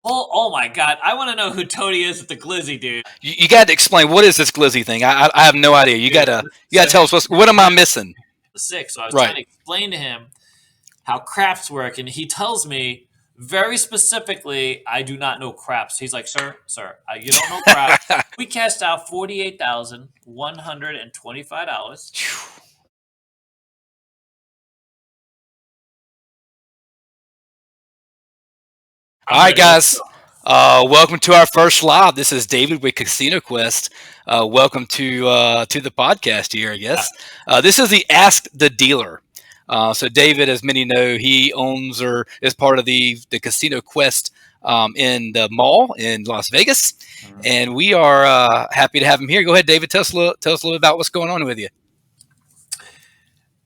Oh my God! I want to know who Tony is with the glizzy, dude. You got to explain what is this glizzy thing. I have no idea. You Dude, gotta you so gotta tell us what am I missing? sick. So I was trying Right. to explain to him how craps work, and he tells me very specifically, "I do not know craps." He's like, "Sir, you don't know craps." We cashed out $48,125. All I'm right, ready. Let's go. guys. Welcome to our first live. This is David with Casino Quest. Welcome to the podcast here. I Yeah. guess this is the Ask the Dealer. So David, as many know, he owns or is part of the Casino Quest in the mall in Las Vegas, Mhm. and we are happy to have him here. Go ahead, David. Tell us a little about what's going on with you.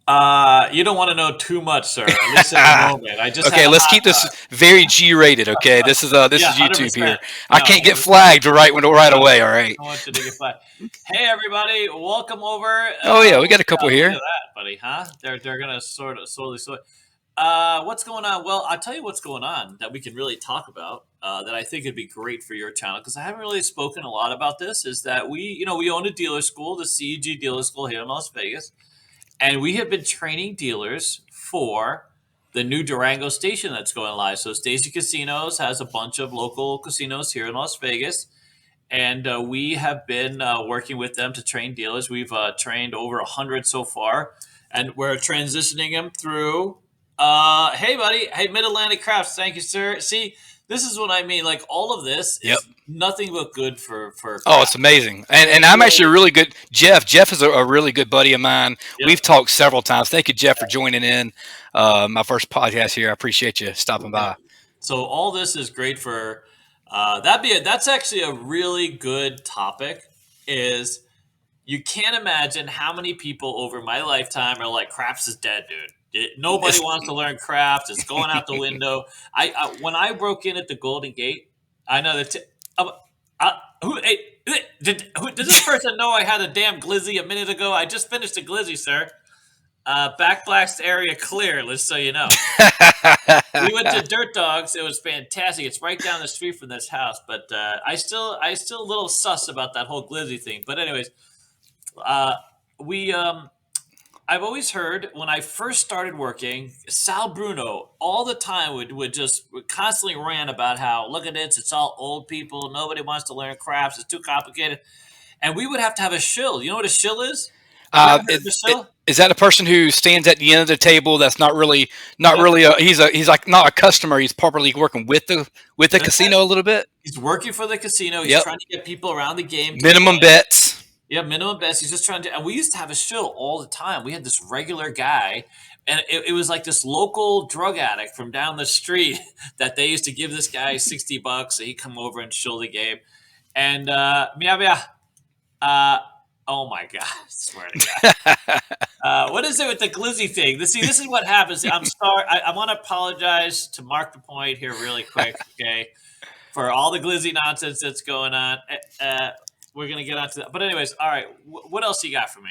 You don't want to know too much, sir. At least in the moment. I just had Okay, a let's hot keep this very G rated. Okay, this yeah, is hundred YouTube percent. here. I No, can't get 100%. flagged right No, away. All right. I want you to get flat. Hey, everybody, welcome over. Oh yeah, we got a couple Yeah, look at here. that, buddy. Huh? They're gonna sort of slowly. What's going on? Well, I'll tell you what's going on that we can really talk about. That I think would be great for your channel because I haven't really spoken a lot about this. Is that we own a dealer school, the CEG Dealer School here in Las Vegas, and we have been training dealers for the new Durango station that's going live. So Stacy Casinos has a bunch of local casinos here in Las Vegas, and we have been working with them to train dealers. We've trained over 100 so far, and we're transitioning them through. Hey, buddy. Hey, Mid Atlantic Crafts. Thank you, sir. See, this is what I mean. Like all of this Yep. is nothing but good for Oh, it's craft. amazing. It And I'm actually a really, really good Jeff is a really good buddy of mine. yep. We've talked several times. Thank you, Jeff, for joining in my first podcast here. I appreciate you stopping Yep. by. So all this is great for that's actually a really good topic. Is you can't imagine how many people over my lifetime are like, "Craps is dead, dude. Nobody It's, wants to learn craps. It's going out the window." When I broke in at the Golden Gate, I know that. Who? Hey, does this person know I had a damn glizzy a minute ago? I just finished a glizzy, sir. Back blast area clear. Let's so you know. We went to Dirt Dogs. It was fantastic. It's right down the street from this house, but I still a little sus about that whole glizzy thing. But anyways, uh, we I've always heard when I first started working, Sal Bruno all the time would constantly rant about how look at this, it's all old people, nobody wants to learn crafts, it's too complicated, and we would have to have a shill. You know what a shill is? Have you ever heard of a shill? is that a person who stands at the end of the table? That's not Yep, really a he's like not a customer. He's properly working with the that's it. casino a little bit. He's working for the casino. He's Yep. trying to get people around the game to Minimum play. bets. Yeah, minimum best. He's just trying to, and we used to have a show all the time. We had this regular guy, and it was like this local drug addict from down the street that they used to give this guy $60, so he'd come over and show the game. And meow meow. Uh, oh my god! I swear to God. What is it with the glizzy thing? This is what happens. I'm sorry. I want to apologize to mark the point here really quick. Okay, for all the glizzy nonsense that's going on. We're gonna get onto that. But anyways, all right. What else you got for me?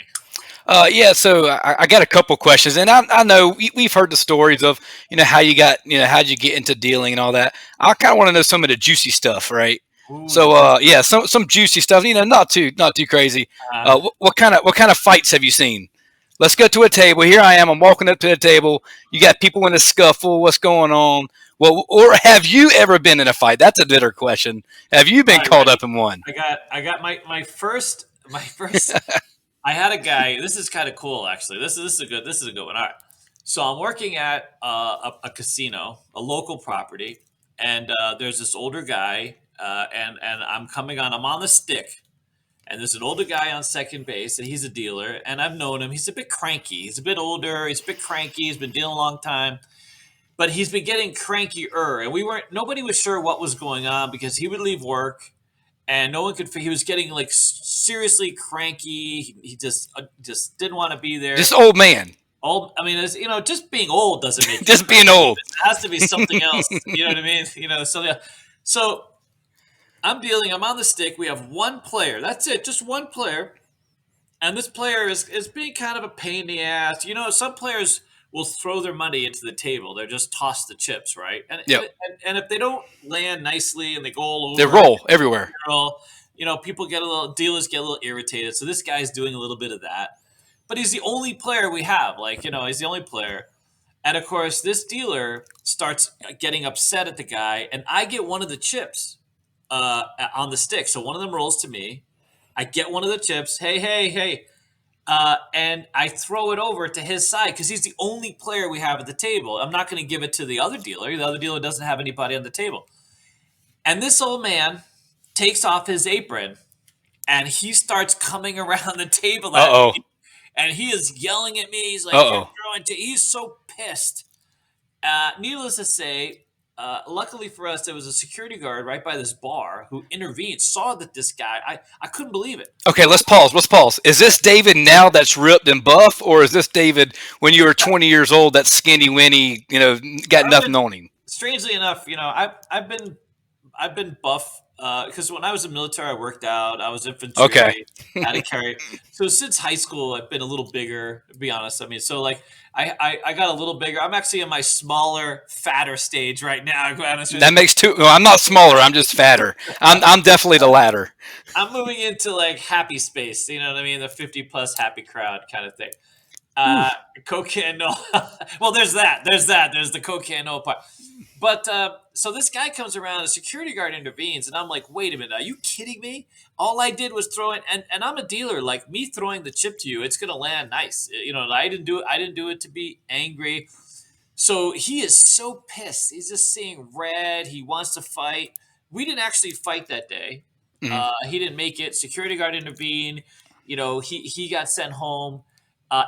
Yeah, so I got a couple questions, and I know we've heard the stories of how you got how'd you get into dealing and all that. I kind of want to know some of the juicy stuff, right? Ooh, the So juice. yeah, some juicy stuff. Not too crazy. Uh, What kind of fights have you seen? Let's go to a table. Here I am. I'm walking up to the table. You got people in a scuffle. What's going on? Well, or have you ever been in a fight? That's a bitter question. Have you been all right, caught ready? up in one? I got my first. I had a guy. This is kind of cool, actually. This is a good one. All right. So I'm working at a casino, a local property, and there's this older guy, and I'm on the stick, and there's an older guy on second base, and he's a dealer, and I've known him. He's a bit cranky. He's a bit older. He's a bit cranky. He's been dealing a long time, but he's been getting crankier, and nobody was sure what was going on because he would leave work, and no one could. He was getting like seriously cranky. He just didn't want to be there. Just old man, Old. I mean, just being old doesn't make you just being cranky. old. It has to be something else. You know what I mean? So yeah. So I'm dealing. I'm on the stick. We have one player. That's it. Just one player. And this player is being kind of a pain in the ass. Some players will throw their money into the table. They're just toss the chips, right? Yep. And if they don't land nicely and they go all They over, roll everywhere. people get a little dealers get a little irritated. So this guy's doing a little bit of that, but he's the only player we have. Like he's the only player. And of course, this dealer starts getting upset at the guy, and I get one of the chips on the stick. So one of them rolls to me. I get one of the chips. Hey, hey, hey. And I throw it over to his side because he's the only player we have at the table. I'm not going to give it to the other dealer. The other dealer doesn't have anybody on the table. And this old man takes off his apron and he starts coming around the table Uh at oh. me. And he is yelling at me. He's Uh like, "You're oh. throwing." He's so pissed. Needless to say, luckily for us, there was a security guard right by this bar who intervened, saw that this guy. I couldn't believe it. Okay, let's pause. Let's pause. Is this David now that's ripped and buff, or is this David when you were 20 years old, that's skinny winny, got I've been, nothing on him? strangely enough, I've been buff because when I was in the military, I worked out. I was Okay. infantry, had to carry. So since high school, I've been a little bigger. To be honest, I mean, so like I got a little bigger. I'm actually in my smaller, fatter stage right now. To be honest with That makes two. Well, I'm not smaller. I'm just fatter. I'm definitely the latter. I'm moving into like happy space. You know what I mean? The 50 plus happy crowd kind of thing. Ooh. Uh, cocaine, no. Well, there's that. There's that. There's the cocaine, no part. But so this guy comes around, a security guard intervenes, and I'm like, wait a minute, are you kidding me? All I did was throw it, and I'm a dealer. Like me throwing the chip to you, it's gonna land nice. I didn't do it. I didn't do it to be angry. So he is so pissed. He's just seeing red. He wants to fight. We didn't actually fight that day. Mhm. He didn't make it. Security guard intervened. He got sent home.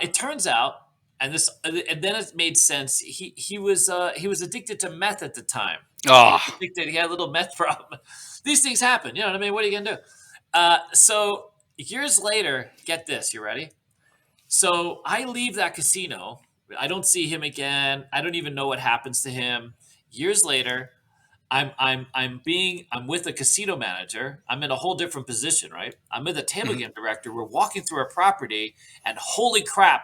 It turns out, and then it made sense. He was addicted to meth at the time. He was Oh, addicted. He had a little meth problem. These things happen. You know what I mean? What are you gonna do? So years later, get this. You ready? So I leave that casino. I don't see him again. I don't even know what happens to him. Years later, I'm with a casino manager. I'm in a whole different position, right? I'm with a table mhm. game director. We're walking through a property, and holy crap,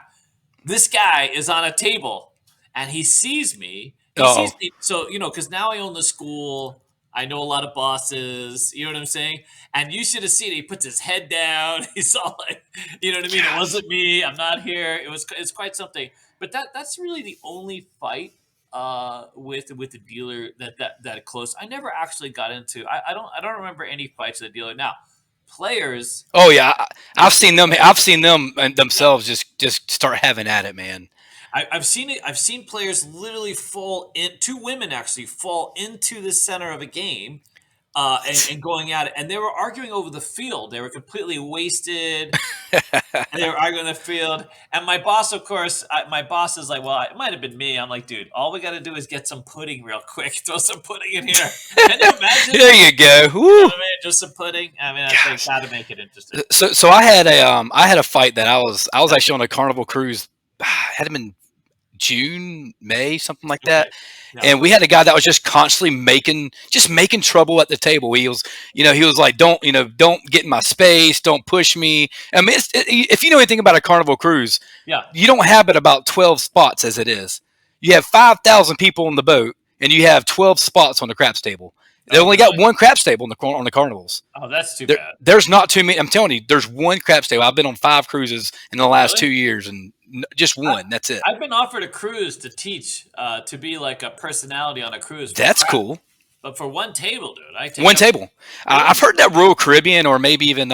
this guy is on a table and he sees me. He sees Oh, me. So, because now I own the school. I know a lot of bosses. You know what I'm saying? And you should have seen it. He puts his head down. He's all like, you know what I mean? It gosh. wasn't me. I'm not here. It's quite something. But that's really the only fight with the dealer that close. I never actually got into. I don't remember any fights with the dealer. Now, players, Oh yeah. I've it's seen them. I've seen them and themselves just start having at it, man. I've seen it. I've seen players literally fall in. Two women actually fall into the center of a game, and going at it. And they were arguing over the field. They were completely wasted. And they were arguing the field. And my boss, of course, my boss is like, "Well, it might have been me." I'm like, "Dude, all we got to do is get some pudding real quick. Throw some pudding in here. Can you imagine? There you go. You know Woo. what I mean? Just some pudding. I mean, they Gosh. got to make it interesting." So I had a fight that I was actually on a Carnival cruise. Had him in June, May, something like that. Okay. Yeah. And we had a guy that was just constantly making trouble at the table. He was like, don't get in my space, don't push me. I mean, if you know anything about a Carnival cruise, Yeah. you don't have but about 12 spots as it is. You have 5,000 people on the boat, and you have 12 spots on the craps table. They Oh, only got really? one craps table on the Carnivals. Oh, that's too There, bad. there's not too many. I'm telling you, there's one craps table. I've been on 5 cruises in the last Really? 2 years, and just I, one. That's it. I've been offered a cruise to teach, to be like a personality on a cruise for That's crap, cool. but for one table, dude, I take One up. table. I've Really? heard that Royal Caribbean or maybe even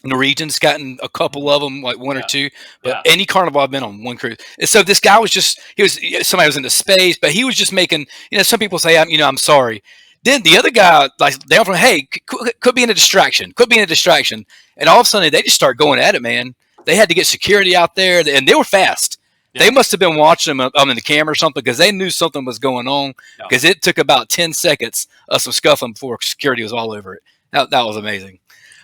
Norwegian's gotten a couple Mhm. of them, like one or Yeah, two. But yeah. any carnival I've been on, one cruise. And so this guy was just he was somebody was into space, but he was just making. Some people say I'm sorry. Then the other guy like down from hey could be in a distraction, could be in a distraction, and all of a sudden they just start going at it, man. They had to get security out there, and they were fast. They Yeah, must have been watching them in the camera or something because they knew something was going on. yeah. Because it took about 10 seconds of some scuffling before security was all over it. That was amazing.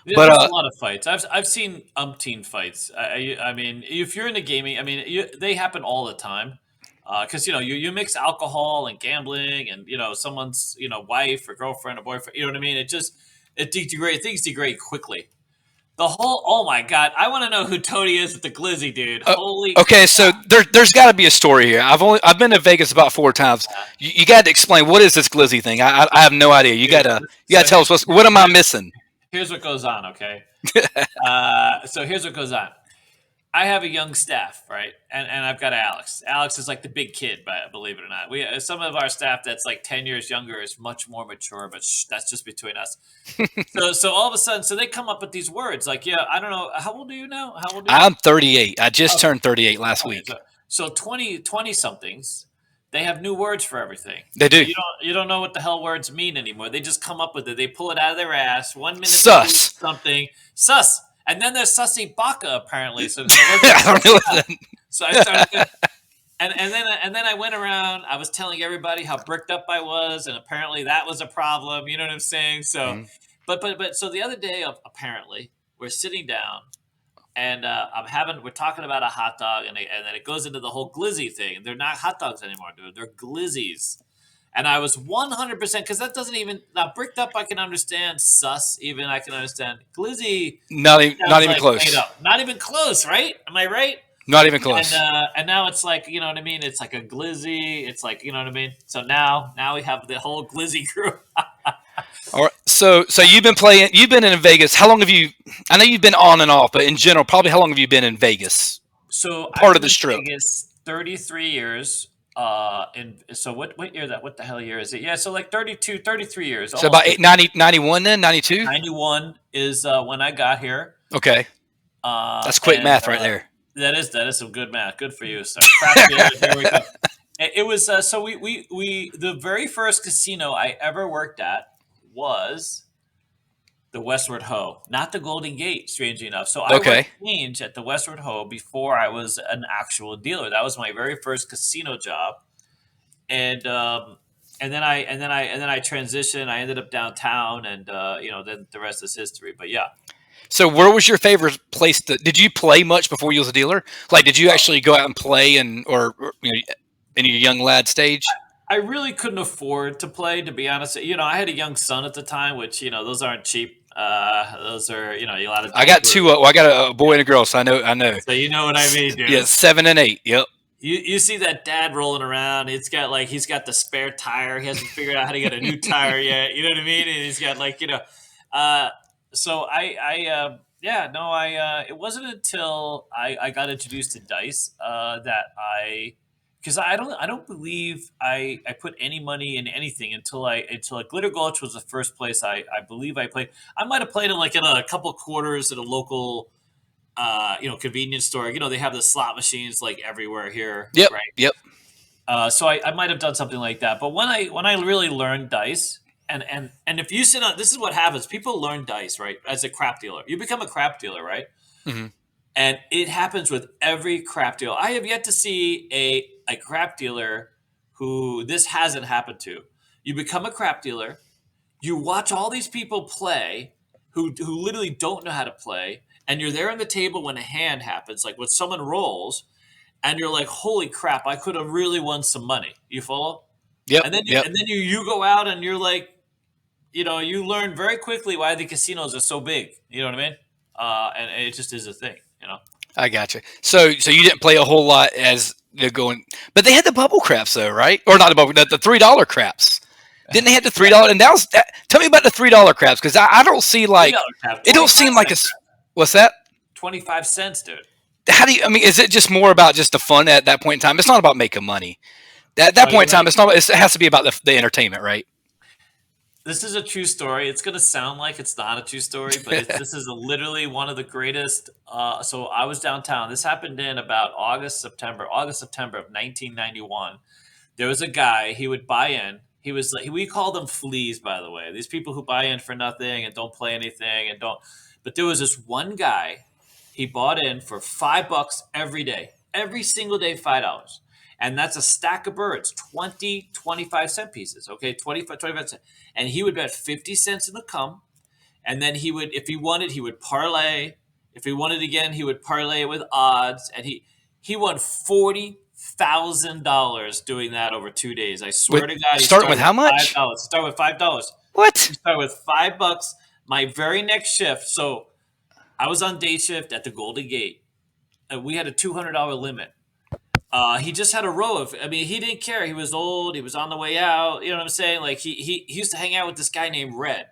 But There's a lot of fights. I've seen umpteen fights. I mean, if you're into gaming, I mean, they happen all the time. Because you mix alcohol and gambling, and someone's wife or girlfriend or boyfriend. You know what I mean? Things degrade quickly. The whole. Oh my god! I want to know who Tony is at the Glizzy, dude. Uh, Holy okay, so there's got to be a story here. I've been to Vegas about 4 times. crap! You got to explain what is this glizzy thing. I have no idea. Dude. You So gotta tell us what am I missing? here's what goes on. Okay. So here's what goes on. I have a young staff, right? And I've got Alex. Alex is like the big kid, but believe it or not, we some of our staff that's like 10 years younger is much more mature, but that's just between us. So all of a sudden, so they come up with these words like, yeah, I don't know, how old are you now? How old are you? I'm 38. I just Okay, turned 38 last okay. week. So 20 somethings, they have new words for everything. They So do. you don't know what the hell words mean anymore. They just come up with it. They pull it out of their ass. 1 minute they believe Sus. something, sus, and then there's sussy baka apparently. So where's the I don't know sussy what baka? that. So I started to, and then I went around. I was telling everybody how bricked up I was, and apparently that was a problem. You know what I'm saying? So, Mhm. but so the other day, apparently we're sitting down, and we're talking about a hot dog, and then it goes into the whole glizzy thing. They're not hot dogs anymore, dude. They're glizzies. And I was 100% because that doesn't even now bricked up. I can understand sus. Even I can understand glizzy. Not Sounds even like made close. up. Not even close, right? Am I right? Not even And close. and now it's like you know what I mean. It's like a glizzy. It's like you know what I mean. So now we have the whole glizzy crew. All right. So you've been playing. You've been in Vegas. How long have you? I know you've been on and off, but in general, probably how long have you been in Vegas? So I've Part of been the in strip. Vegas 33 years. And so what year is that? What the hell year is it? Yeah, so like 32, 33 years, So almost about 30. 91 then 92. 91 is when I got here. Okay, that's quick And math right there. that is some good math. Good for you. So crap dealer, here we go. It was so we the very first casino I ever worked at was the Westward Ho, not the Golden Gate, strangely enough. So I worked Okay. change at the Westward Ho before I was an actual dealer. That was my very first casino job, and and then I transitioned. I ended up downtown, and then the rest is history. But yeah, So where was your favorite place? Did you play much before you was a dealer? Like, did you actually go out and play and or in your young lad stage? I really couldn't afford to play, to be honest. I had a young son at the time, which those aren't cheap. Those are a lot of I got diapers. two. I got a boy and a girl, so I know. I know. So you know what I mean, Yeah, dude. 7 and 8. Yep. You see that dad rolling around. He's got the spare tire. He hasn't figured out how to get a new tire yet. You know what I mean? And he's got uh, so yeah, no, it wasn't until I got introduced to dice that because I don't believe I put any money in anything until Glitter Gulch was the first place I believe I played. I might have played in like in a couple quarters at a local convenience store. They have the slot machines like everywhere here, Yep. right? Yep. So I might have done something like that. But when I really learned dice, and if you sit on, this is what happens. People learn dice, right? As a crap dealer, you become a crap dealer, right? Hmm. And it happens with every crap deal. I have yet to see a crap dealer who this hasn't happened to. You become a crap dealer. You watch all these people play who literally don't know how to play, and you're there on the table when a hand happens, like when someone rolls, and you're like, "Holy crap! I could have really won some money." You follow? Yep. And then you Yep. and then you go out and you're like, you learn very quickly why the casinos are so big. You know what I mean? And it just is a thing. I got you. So you didn't play a whole lot as they're going, but they had the bubble craps though, right? Or not the bubble, the $3 craps. Didn't they have the $3? And that was that. Tell me about the $3 craps because I don't see like $3 tab, it don't seem like 25 cent, a. What's that? 25 cents, dude. How do you? I mean, is it just more about just the fun at that point in time? It's not about making money. At No, that point you're in time, right. it's not. It has to be about the entertainment, right? This is a true story. It's gonna sound like it's not a true story, but this is literally one of the greatest. So I was downtown. This happened in about August, September of 1991. There was a guy. He would buy in. He was like we call them fleas, by the way. These people who buy in for nothing and don't play anything and don't. But there was this one guy. He bought in for $5 every day, every single day, $5. And that's a stack of birds, 20 25 cent pieces. Okay, 25 cents. And he would bet 50 cents in the come. And then he would, if he wanted, he would parlay. If he wanted again, he would parlay it with odds. And he won $40,000 doing that over 2 days. I With swear to God, he starting with started with how five much? dollars. He started with $5. He What? started with $5. My very next shift. So I was on day shift at the Golden Gate, and we had a $200 limit. He just had a row of. I mean, he didn't care. He was old. He was on the way out. You know what I'm saying? Like he used to hang out with this guy named Red,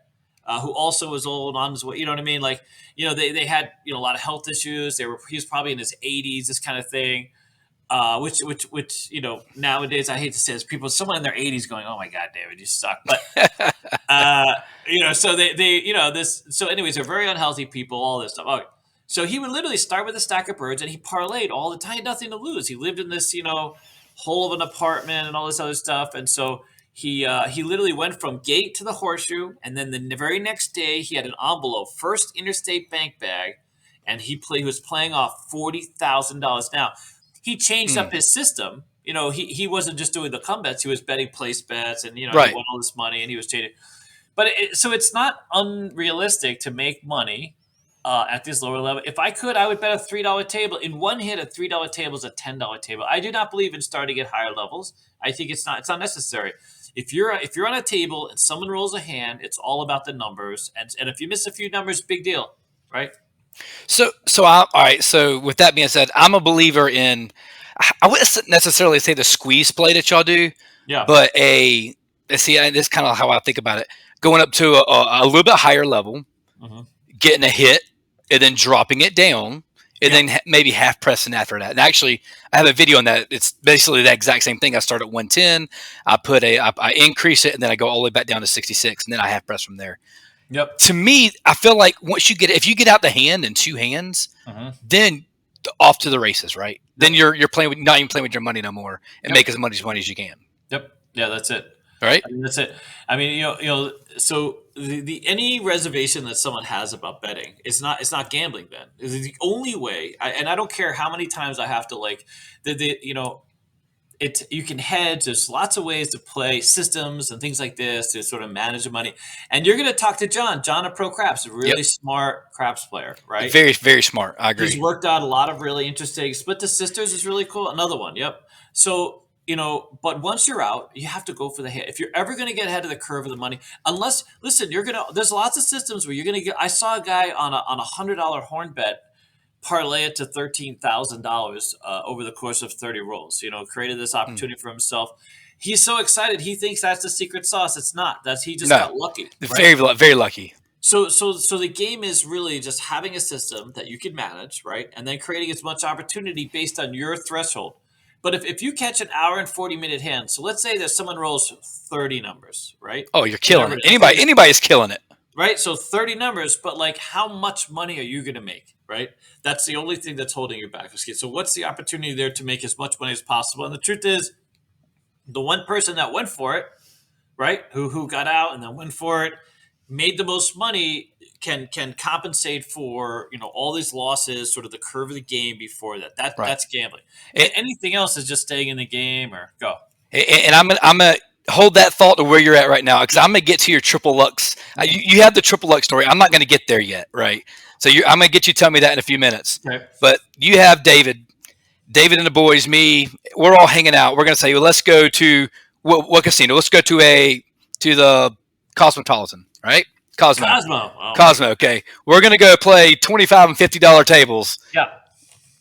who also was old on his way. You know what I mean? Like they had a lot of health issues. He was probably in his 80s, this kind of thing. Which nowadays I hate to say this, people someone in their 80s going, oh my god, David, you suck. But uh, so they this. So anyways, they're very unhealthy people. All this stuff. Okay. So he would literally start with a stack of birds, and he parlayed all the time. He had nothing to lose. He lived in this hole of an apartment and all this other stuff, and so he literally went from gate to the horseshoe, and then the very next day he had an envelope, First Interstate Bank bag, and he was playing off $40,000. Now he changed Hmm. up his system. He wasn't just doing the come bets; he was betting place bets, and he Right. won all this money, and he was changing. But so it's not unrealistic to make money at this lower level. If I could, I would bet a $3 table. In one hit, a $3 table is a $10 table. I do not believe in starting at higher levels. I think it's not necessary. If you're on a table and someone rolls a hand, it's all about the numbers. And if you miss a few numbers, big deal, right? All right. So with that being said, I'm a believer in. I wouldn't necessarily say the squeeze play that y'all do, Yeah. but this is kind of how I think about it. Going up to a little bit higher level, Hmm. getting a hit, and then dropping it down, and Yeah. then maybe half pressing after that. And actually, I have a video on that. It's basically the exact same thing. I start at 110, I increase it, and then I go all the way back down to 66, and then I half press from there. Yep. To me, I feel like if you get out the hand in two hands, Hmm. then off to the races, right? Then Yep. you're playing with not even playing with your money no more, and Yep. make as much money as you can. Yep. Yeah, that's it. Right? I mean, that's it. I mean, so the any reservation that someone has about betting, it's not gambling. Then it's the only way, and I don't care how many times I have to like the it's you can hedge. There's lots of ways to play systems and things like this to sort of manage the money. And you're going to talk to John, a pro craps, a Yep. really smart craps player, right? Very very smart. I He's agree. worked out a lot of really interesting. Split the Sisters is really cool. Another one. Yep. So, but once you're out, you have to go for the hit. If you're ever going to get ahead of the curve of the money, unless, listen, there's lots of systems where you're going to get, I saw a guy on a $100 horn bet parlay it to $13,000 over the course of 30 rolls, created this Mm. opportunity for himself. He's so excited. He thinks that's the secret sauce. It's not. He just No, got lucky, right? very lucky. So the game is really just having a system that you can manage, right? And then creating as much opportunity based on your threshold. But if you catch an hour and 40-minute hand, so let's say that someone rolls 30 numbers, right? Oh, you're killing Whatever it. it is, Anybody's killing it. right? So 30 numbers, but like how much money are you going to make, right? That's the only thing that's holding you back. Okay, so what's the opportunity there to make as much money as possible? And the truth is, the one person that went for it, right? Who got out and then went for it, made the most money, can compensate for all these losses, sort of the curve of the game before that. Right. That's gambling. And, Anything else is just staying in the game or go. and I'm gonna hold that thought to where you're at right now because I'm gonna get to your triple lux. You have the triple lux story. I'm not gonna get there yet, right? So I'm gonna get you to tell me that in a few minutes. Okay. But you have David and the boys, me. We're all hanging out. We're gonna say, well, let's go to what casino? Let's go to the Cosmopolitan, right? Cosmo. Cosmo. Oh my Cosmo. god. Okay, we're gonna go play $25 and $50 tables. Yeah.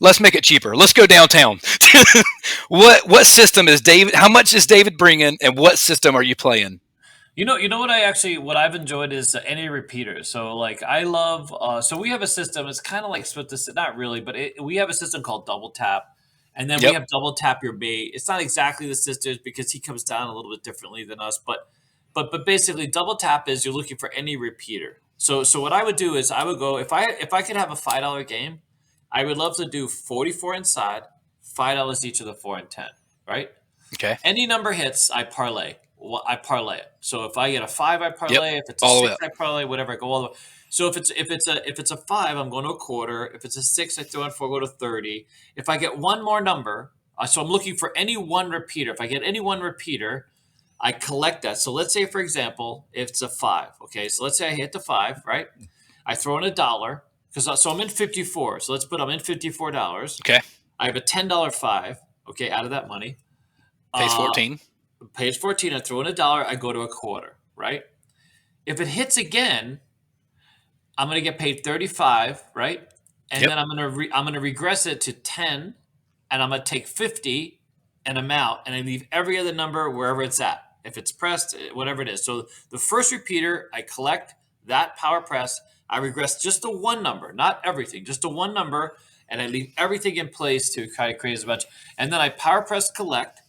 Let's make it cheaper. Let's go downtown. What system is David? How much is David bringing, and what system are you playing? You know what I've enjoyed is any repeaters. So like I love. So we have a system. It's kind of like split this. Not really, but we have a system called double tap, and then we Yep. have double tap your bait. It's not exactly the sisters because he comes down a little bit differently than us, but basically double tap is you're looking for any repeater. So what I would do is I would go if I could have a $5 game, I would love to do 44 inside, $5 each of the 4 and 10, right? Okay. Any number hits, I parlay. I parlay it. So if I get a five, I Yep. parlay. If it's a All the way six, up. I parlay. Whatever, I go all the way. So if it's a five, I'm going to a quarter. If it's a six, I throw in four, go to 30. If I get one more number, so I'm looking for any one repeater. If I get any one repeater, I collect that. So let's say, for example, if it's a five. Okay, so let's say I hit the five, right? I throw in $1 because I'm in 54. So I'm in $54. Okay. I have a $10 five. Okay, out of that money. Pays Uh, 14. Page 14, I throw in $1, I go to a quarter, right? If it hits again, I'm going to get paid 35, right? And Yep. then I'm going to regress it to 10, and I'm going to take 50 and I'm out, and I leave every other number wherever it's at. If it's pressed, whatever it is. So the first repeater, I collect that power press. I regress just the one number, not everything, just the one number, and I leave everything in place to kind of create as much. And then I power press collect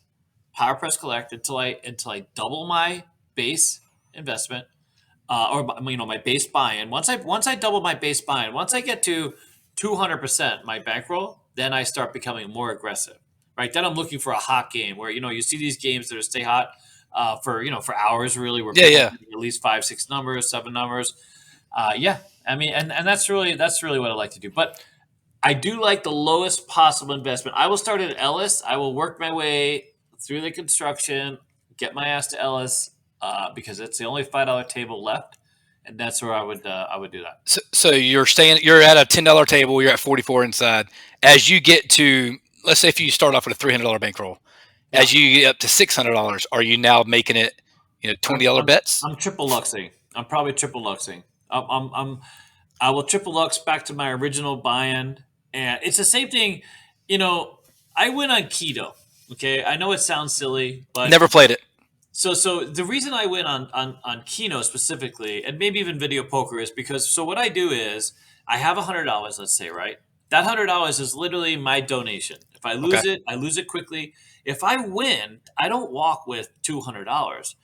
until I double my base investment, or my base buy-in. Once I double my base buy-in, once I get to 200% my bankroll, then I start becoming more aggressive. Right? Then I'm looking for a hot game where you see these games that are stay hot for hours really, where Yeah, people are yeah. getting at least five, six numbers, seven numbers. Yeah, I mean, and that's really what I like to do. But I do like the lowest possible investment. I will start at Ellis. I will work my way through the construction, get my ass to Ellis, because it's the only $5 table left, and that's where I would do that. So you're at a $10 table. You're at 44 inside. As you get to, let's say, if you start off with a $300 bankroll, Yeah, as you get up to $600, are you now making it, I'm $20 I'm, bets? I'm triple luxing. I'm probably triple luxing. I will triple lux back to my original buy-in, and it's the same thing. You know, I went on keto. Okay, I know it sounds silly, but Never played it. so the reason I went on Keno specifically, and maybe even video poker, is because what I do is I have $100, let's say, right? That $100 is literally my donation. If I Okay. lose it, I lose it quickly. If I win, I don't walk with $200.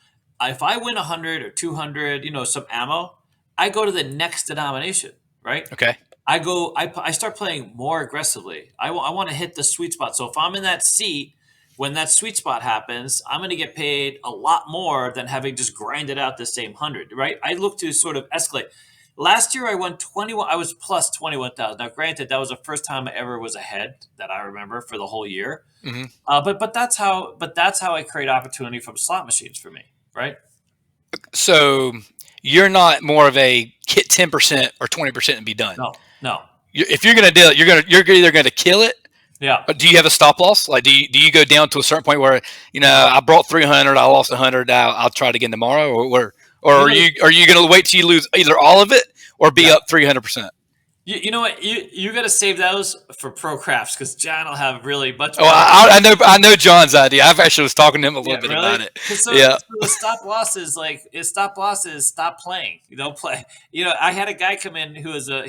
If I win 100 or 200, some ammo, I go to the next denomination, right? Okay. I start playing more aggressively. I want to hit the sweet spot. So if I'm in that seat, when that sweet spot happens, I'm going to get paid a lot more than having just grinded out the same 100, right? I look to sort of escalate. Last year I won 21. I was plus 21,000. Now, granted, that was the first time I ever was ahead that I remember for the whole year. Hmm. But that's how I create opportunity from slot machines for me, right? So you're not more of a hit 10% or 20% and be done. No, no, If you're going to do it, you're either going to kill it. yeah. But do you have a stop loss? Like, do you go down to a certain point where I brought 300, I lost 100, I'll try it again tomorrow, or You are know, you going to wait till you lose either all of it or be yeah. up 300%? You know what? You got to save those for pro crafts because John will have really much Oh, better. I know John's idea. I've actually was talking to him a little Yeah, bit really? about it. Because Yeah, the stop loss is stop playing. You don't play. I had a guy come in who was a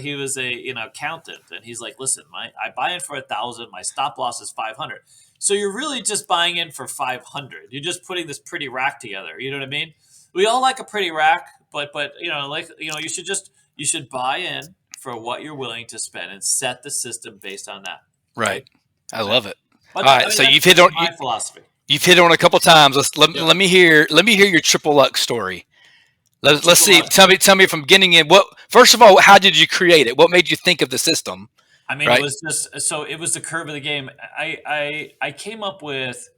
accountant, and he's like, "Listen, I buy in for 1,000. My stop loss is 500. So you're really just buying in for 500. You're just putting this pretty rack together. You know what I mean? We all like a pretty rack, but you should buy in for what you're willing to spend and set the system based on that, right. right? I Yeah. love it. But All that, I right, mean so that's you've hit that's on my philosophy. you've hit on a couple times. Let, Yep. let me hear your triple luck story. Let's Triple see. Lux. Tell me from getting in. What first of all, how did you create it? What made you think of the system? I mean, it Right. was just so it was the curve of the game. I came up with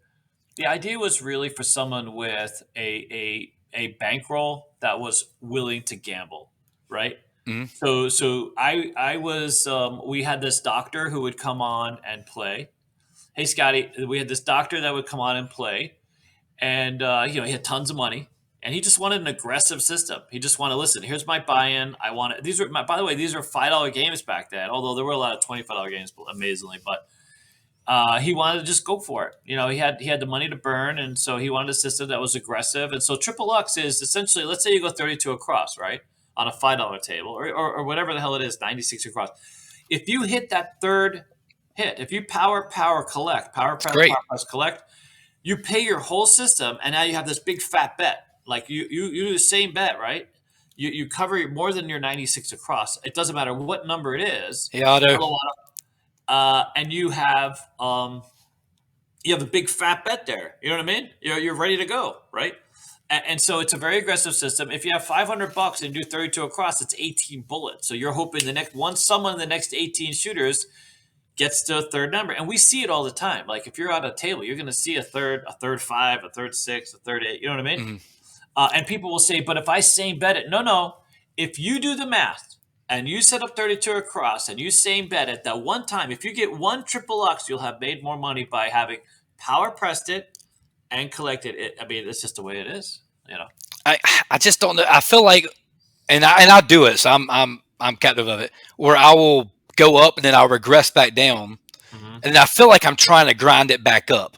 the idea was really for someone with a bankroll that was willing to gamble, right? Hmm. So I was we had this doctor who would come on and play. Hey Scotty, we had this doctor that would come on and play, and he had tons of money, and he just wanted an aggressive system. He just wanted, listen, here's my buy-in. I want it. By the way, these are $5 games back then, although there were a lot of $25 games, amazingly. But he wanted to just go for it. He had the money to burn, and so he wanted a system that was aggressive. And so triple Lux is essentially, let's say you go 32 across, right, on a $5 table, or whatever the hell it is, 96 across. If you hit that third hit, if you collect, It's great. power press collect, you pay your whole system, and now you have this big fat bet. Like you do the same bet, right? You cover more than your 96 across. It doesn't matter what number it is. Yeah, I do. And you have a big fat bet there. You know what I mean? You're ready to go, right? And so it's a very aggressive system. If you have $500 and do 32 across, it's 18 bullets. So you're hoping someone in the next 18 shooters gets to a third number. And we see it all the time. Like if you're at a table, you're going to see a third five, a third six, a third eight. You know what I mean? Hmm. And people will say, but if I same bet it, no. If you do the math and you set up 32 across and you same bet it, that one time, if you get one triple X, you'll have made more money by having power pressed it and collected it. I mean, it's just the way it is. I I just don't know. I feel like, and I do it. So I'm captive of it, where I will go up and then I'll regress back down, Hmm. and I feel like I'm trying to grind it back up.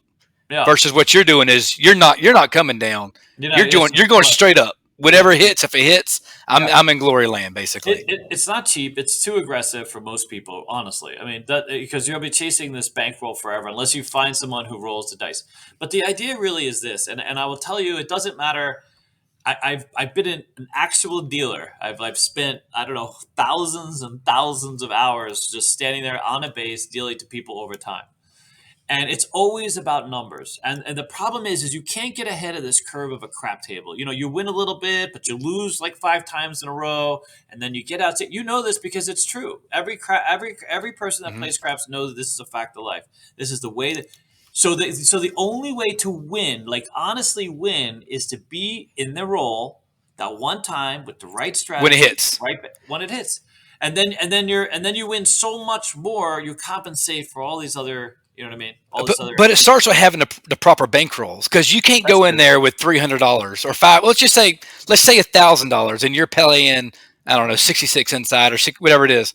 Yeah. Versus what you're doing is you're not coming down. Yes. You're going But straight up. yeah, Whatever hits, if it hits, yeah. I'm in glory land basically. It's not cheap. It's too aggressive for most people, honestly. I mean, that because you'll be chasing this bankroll forever unless you find someone who rolls the dice. But the idea really is this, and I will tell you, it doesn't matter. I've been an actual dealer. I've spent, I don't know, thousands and thousands of hours just standing there on a base dealing to people over time. And it's always about numbers. And the problem is you can't get ahead of this curve of a crap table. You know, you win a little bit, but you lose like 5 times in a row, and then you get out. You know this because it's true. Every person that Hmm. plays craps knows this is a fact of life. This is the way that. So the only way to win, like honestly win, is to be in the role that one time with the right When it strategy, hits. right when it hits, and then you win so much more. You compensate for all these other, you know what I mean, all But this other. but it starts with having the proper bankrolls because you can't That's go in true. there with $300 or five. Let's say $1,000 and you're playing, I don't know, 66 inside or whatever it is.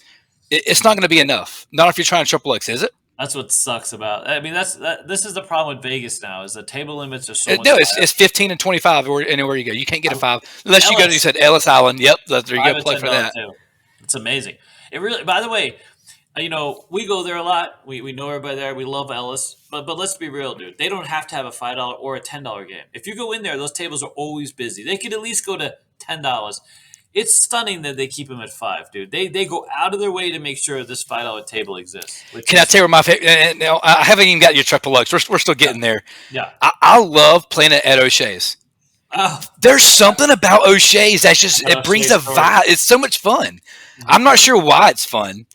It's not going to be enough. Not if you're trying to triple X, is it? That's what sucks about. I mean, this is the problem with Vegas now. Is the table limits are so much No, higher. it's 15 and 25 or anywhere you go. You can't get a I, five unless you go to, you Ellis, said Ellis Island. Yep, there you go. $5 and Play for $10 that. too. It's amazing. It really. By the way, we go there a lot. We know everybody there. We love Ellis. But let's be real, dude. They don't have to have a $5 or a $10 game. If you go in there, those tables are always busy. They could at least go to $10. It's stunning that they keep them at five, dude. They go out of their way to make sure this $5 table exists, which Can I is tell you where my favorite? I haven't even got your triple X. We're still yeah, getting there. yeah. I love playing it at O'Shea's. Oh, There's something about O'Shea's that's I just got it brings O'Shea a story. vibe. It's so much fun. Mhm. I'm not sure why it's fun,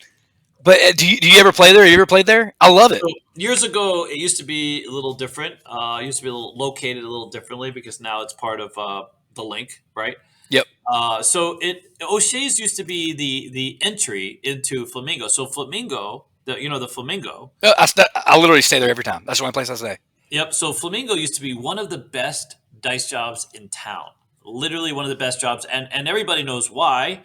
but do you ever play there? You ever played there? I love it. So years ago, it used to be a little different. It used to be located a little differently because now it's part of the link, right? Yep. So it O'Shea's used to be the entry into Flamingo. So Flamingo, the Flamingo. I literally stay there every time. That's the only place I stay. Yep. So Flamingo used to be one of the best dice jobs in town. Literally one of the best jobs, and everybody knows why.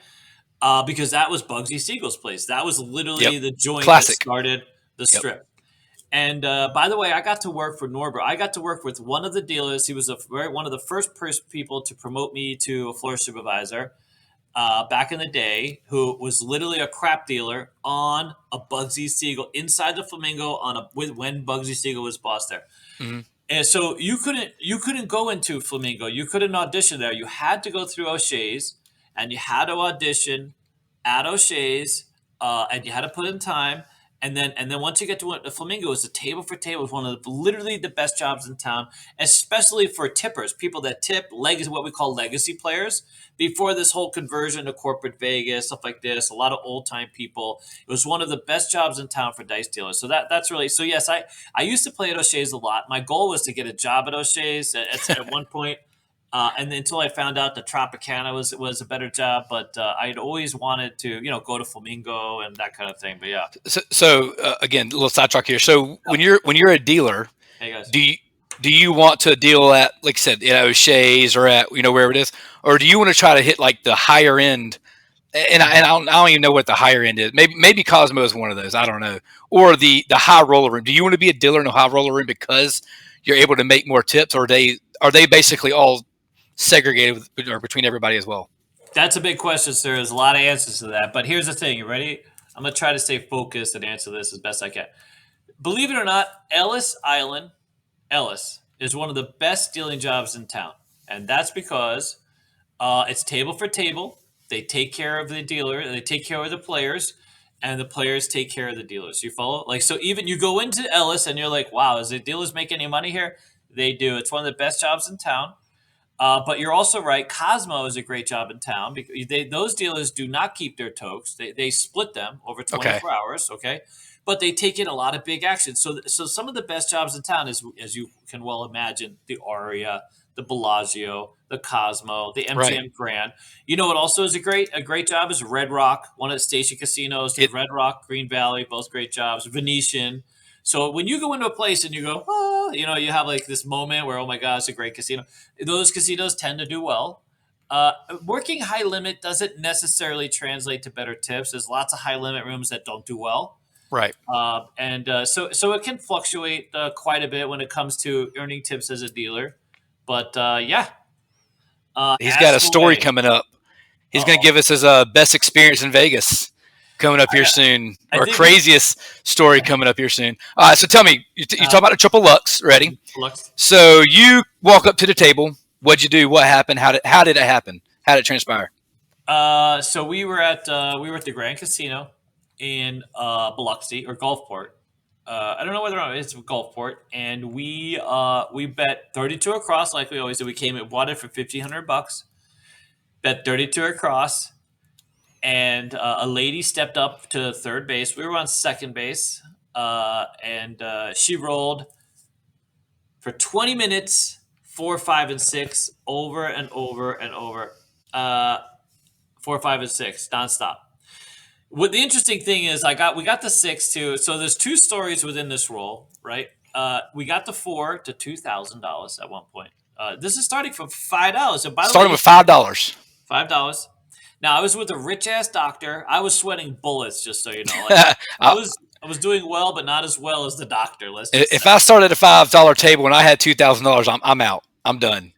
Because that was Bugsy Siegel's place. That was Yep. literally the joint that Classic. started the Yep. strip. And by the way, I got to work for Norbert. I got to work with one of the dealers. He was one of the first people to promote me to a floor supervisor back in the day, who was literally a crap dealer on a Bugsy Siegel inside the Flamingo when Bugsy Siegel was boss there. Hmm. And so you couldn't go into Flamingo. You couldn't audition there. You had to go through O'Shea's, and you had to audition at O'Shea's, and you had to put in time. And then once you get to the Flamingo, it's a table for table. It's one of literally the best jobs in town, especially for tippers, people that tip legacy, what we call legacy players. Before this whole conversion to corporate Vegas, stuff like this, a lot of old time people. It was one of the best jobs in town for dice dealers. So that's really so. Yes, I used to play at O'Shea's a lot. My goal was to get a job at O'Shea's at one point, and until I found out that Tropicana was a better job. But I'd always wanted to, go to Flamingo and that kind of thing. But yeah, So again, a little sidetrack here. So when you're a dealer, hey guys. do you do you want to deal at, like I said, O'Shea's or at wherever it is, or do you want to try to hit like the higher end? I don't even know what the higher end is. Maybe Cosmo is one of those. I don't know. Or the high roller room. Do you want to be a dealer in a high roller room because you're able to make more tips, or are they basically all segregated or between everybody as well? That's a big question, sir. There's a lot of answers to that. But here's the thing. You ready? I'm gonna try to stay focused and answer this as best I can. Believe it or not, Ellis is one of the best dealing jobs in town, and that's because it's table for table. They take care of the dealer, they take care of the players, and the players take care of the dealers. You follow? Like so, even you go into Ellis and you're like, "Wow, is the dealers make any money here?" They do. It's one of the best jobs in town. But you're also right. Cosmo is a great job in town because those dealers do not keep their tokes. They split them over Okay. 24 hours. Okay, but they take in a lot of big action. So some of the best jobs in town is, as you can well imagine, the Aria, the Bellagio, the Cosmo, the Right. MGM Grand. You know what also is a great job is Red Rock, one of the station casinos. The It. Red Rock, Green Valley, both great jobs. Venetian. So when you go into a place and you go, oh, you have like this moment where, oh my God, it's a great casino. Those casinos tend to do well. Uh, Working high limit doesn't necessarily translate to better tips. There's lots of high limit rooms that don't do well. Right. So it can fluctuate quite a bit when it comes to earning tips as a dealer. But yeah, He's got a ask story away. coming up. He's going to Uh-oh. give us his best experience in Vegas coming up here soon, I or think we craziest story coming up here soon. All right, so tell me, you talk about the triple Lux, ready? Lux. So you walk up to the table. What'd you do? What happened? How did it happen? How did it transpire? So we were at the Grand Casino in Biloxi or Gulfport. I don't know whether it's Gulfport, and we bet 32 across like we always do. We came and bought it for $1,500. Bet 32 across, and a lady stepped up to third base. We were on second base, and she rolled for 20 minutes, 4, 5, and 6, over and over and over. 4, 5, and 6, nonstop. What the interesting thing is, we got the 6 too. So there's two stories within this roll, right? We got the 4 to $2,000 at one point. This is starting from $5. And by the Starting way, with $5. $5. Now I was with a rich ass doctor. I was sweating bullets, just so you know. Like I was doing well, but not as well as the doctor. Let's just If say. I started at a $5 table and I had $2,000, I'm out. I'm done.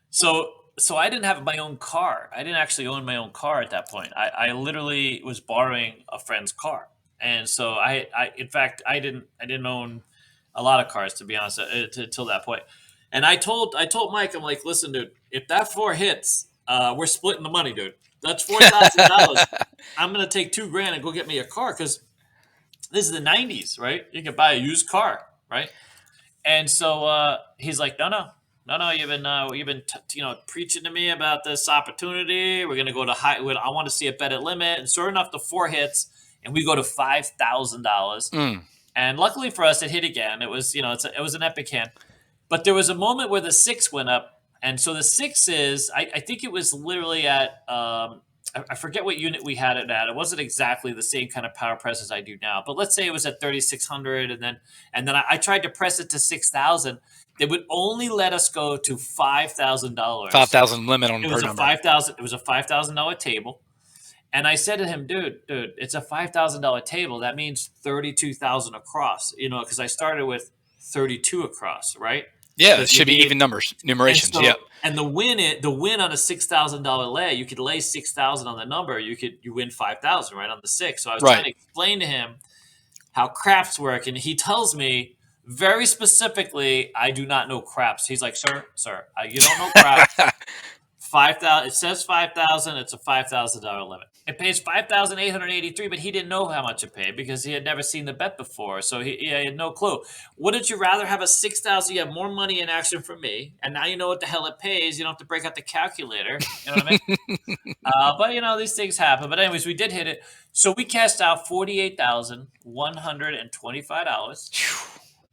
So I didn't have my own car. I didn't actually own my own car at that point. I literally was borrowing a friend's car, and so I in fact I didn't own a lot of cars, to be honest, until that point. And I told Mike, I'm like, listen, dude, if that 4 hits, we're splitting the money, dude. That's $4,000. I'm gonna take 2 grand and go get me a car, because this is the '90s, right? You can buy a used car, right? And so he's like, no, no, no, no. You've been preaching to me about this opportunity. We're gonna go to high. I want to see a bet at limit. And sure enough, the 4 hits, and we go to $5,000. Mm. And luckily for us, it hit again. It was it was an epic hand. But there was a moment where the 6 went up, and so the 6 is I think it was literally at I forget what unit we had it at. It wasn't exactly the same kind of power press as I do now, but let's say it was at 3,600, and then I tried to press it to 6,000. They would only let us go to $5,000. 5,000 limit on It per was a number. 5,000. It was a $5,000 table, and I said to him, dude, it's a $5,000 table. That means 32,000 across. Because I started with 32 across, right? Yeah, it Because should be even numbers, numerations. so Yeah. and the win on a $6,000 lay, you could lay 6,000 on the number, you win 5,000 right on the 6. So I was trying Right. to explain to him how craps work, and he tells me very specifically, I do not know craps. He's like, sir, you don't know craps. 5,000. It says 5,000. It's a $5,000 limit. It pays 5,883, but he didn't know how much it paid because he had never seen the bet before, so he had no clue. Wouldn't you rather have a 6,000? You have more money in action for me, and now you know what the hell it pays. You don't have to break out the calculator. You know what I mean? But these things happen. But anyways, we did hit it. So we cashed out $48,125.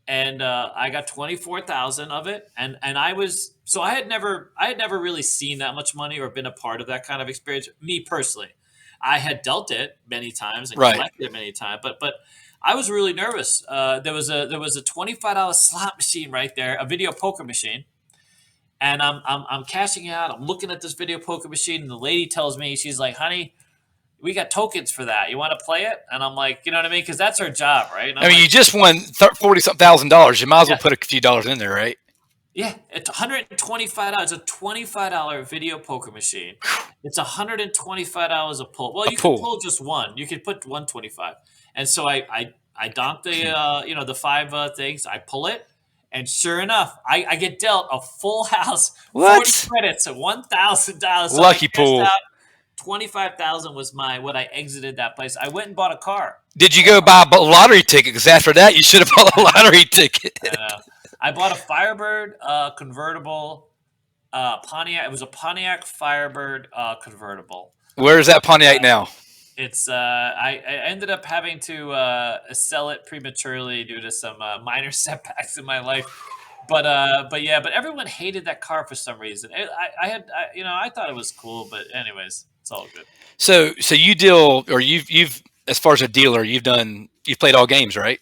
And I got 24,000 of it, and I had never really seen that much money or been a part of that kind of experience. Me personally, I had dealt it many times and Right. collected it many times, but I was really nervous. There was a $25 slot machine right there, a video poker machine, and I'm cashing out. I'm looking at this video poker machine, and the lady tells me, she's like, "Honey, we got tokens for that. You want to play it?" And I'm like, you know what I mean? Because that's her job, right? And I'm I mean, like, you just won $40,000. You might as well Yeah. put a few dollars in there, right? yeah, it's $125. It's a $25 video poker machine. It's $125 a pull. Well, A you pull. can pull just one. You could put 125. And so I donk the 5 things. I pull it, and sure enough, I get dealt a full house, What? 40 credits at $1,000. So Lucky I cashed pull. out. 25,000 was what I exited that place. I went and bought a car. Did you go buy a lottery ticket? Because after that, you should have bought a lottery ticket. I bought a Firebird convertible Pontiac. It was a Pontiac Firebird convertible. Where's that Pontiac now? It's I ended up having to sell it prematurely due to some minor setbacks in my life. But everyone hated that car for some reason. I thought it was cool, but anyways, it's all good. So you deal, or you've as far as a dealer, you've played all games, right?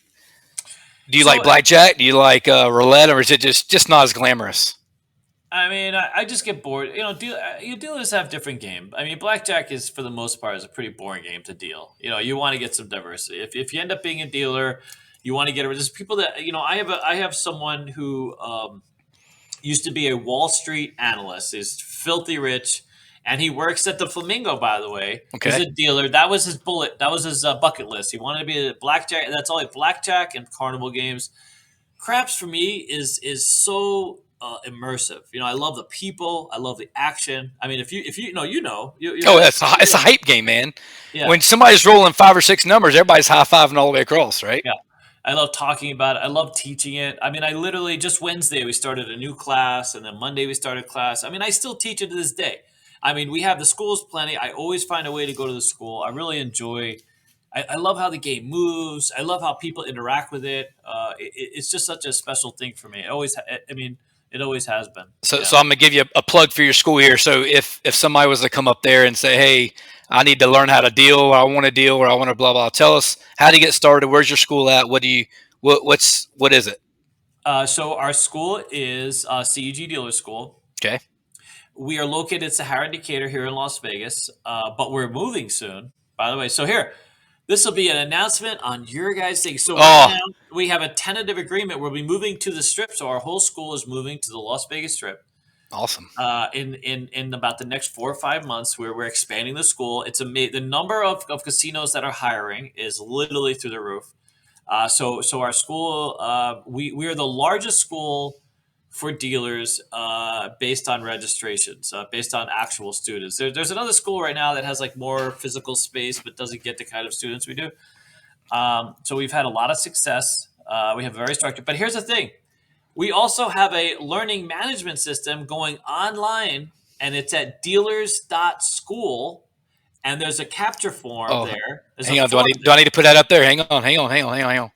Do you So like blackjack? Do you like roulette, or is it just not as glamorous? I mean, I just get bored. You know, you dealers have different game. I mean, blackjack is for the most part is a pretty boring game to deal. You know, you want to get some diversity. If you end up being a dealer, you want to get there's people that I have someone who used to be a Wall Street analyst, is filthy rich, and he works at the Flamingo. By the way, he's Okay. a dealer. That was his bullet. That was his bucket list. He wanted to be a blackjack. That's all. Blackjack and carnival games. Craps for me is so immersive. You know, I love the people. I love the action. I mean, if you know, you're Oh, at it's a hype game, man. yeah. When somebody's rolling 5 or 6 numbers, everybody's high fiving all the way across, right? Yeah. I love talking about it. I love teaching it. I mean, I literally just Wednesday we started a new class, and then Monday we started class. I mean, I still teach it to this day. I mean, we have the schools plenty. I always find a way to go to the school. I really enjoy. I love how the game moves. I love how people interact with it. It's just such a special thing for me. It always. I mean, it always has been. So, Yeah. so I'm gonna give you a plug for your school here. So if somebody was to come up there and say, "Hey, I need to learn how to deal, or I want to deal, or I want to blah blah," tell us how to get started. Where's your school at? What is it? So our school is CEG Dealer School. Okay. We are located at Sahara Decatur here in Las Vegas, but we're moving soon. By the way, so here, this will be an announcement on your guys' thing. So right Oh, now we have a tentative agreement. We'll be moving to the Strip, so our whole school is moving to the Las Vegas Strip. awesome. In about the next 4 or 5 months, where we're expanding the school. The number of casinos that are hiring is literally through the roof. So our school, we are the largest school for dealers based on registrations, based on actual students. There's another school right now that has like more physical space, but doesn't get the kind of students we do. So we've had a lot of success. We have very structured. But here's the thing: we also have a learning management system going online, and it's at dealers.school. And there's a capture form Oh, there. There's a hang on. form Do I there. need to put that up there? Hang on.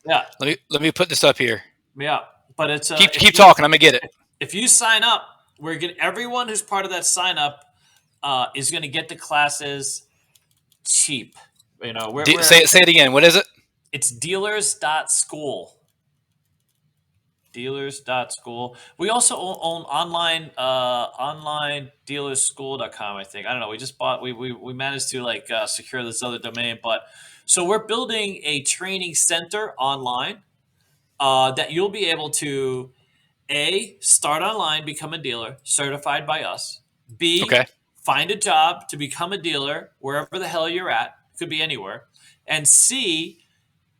Yeah, Let me put this up here. yeah. But it's Keep talking. I'm gonna get it. if you sign up, we're gonna everyone who's part of that sign up is gonna get the classes cheap. You know, Say it again. What is it? it's dealers.school. Dealers.school. We also own online dealerschool.com, I think. I don't know. We just bought we managed to like secure this other domain, but so we're building a training center online that you'll be able to A, start online, become a dealer, certified by us. B, Okay. find a job to become a dealer wherever the hell you're at. Could be anywhere. And C,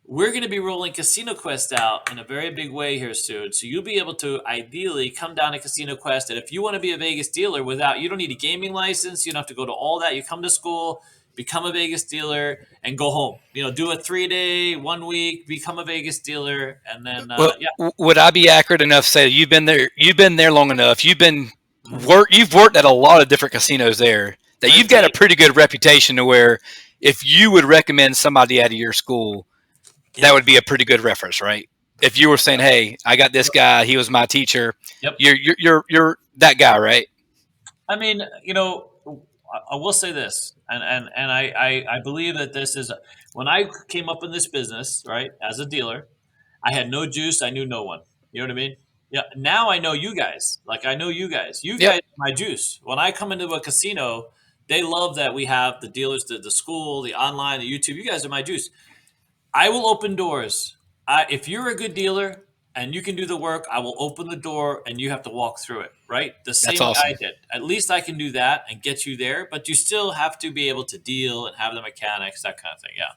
we're going to be rolling Casino Quest out in a very big way here soon. So you'll be able to ideally come down to Casino Quest. And if you want to be a Vegas dealer you don't need a gaming license, you don't have to go to all that. You come to school, become a Vegas dealer, and go home. You know, do a 3 day, 1 week, become a Vegas dealer, and then Well, yeah. would I be accurate enough to say you've been there? You've been there long enough. Mhm. You've worked at a lot of different casinos there. That you've got a Plenty. pretty good reputation to where if you would recommend somebody out of your school, that Yep. would be a pretty good reference, right? If you were saying, "Hey, I got this guy. He was my teacher." Yep. You're that guy, right? I mean, I will say this, and I believe that this is when I came up in this business, right, as a dealer, I had no juice. I knew no one. You know what I mean? Yeah. Now I know you guys. Like I know you guys. You Yep. guys are my juice. When I come into a casino, they love that we have the dealers, the school, the online, the YouTube. You guys are my juice. I will open doors. If you're a good dealer and you can do the work, I will open the door and you have to walk through it, right? The That's same way I awesome. did. At least I can do that and get you there, but you still have to be able to deal and have the mechanics, that kind of thing. Yeah.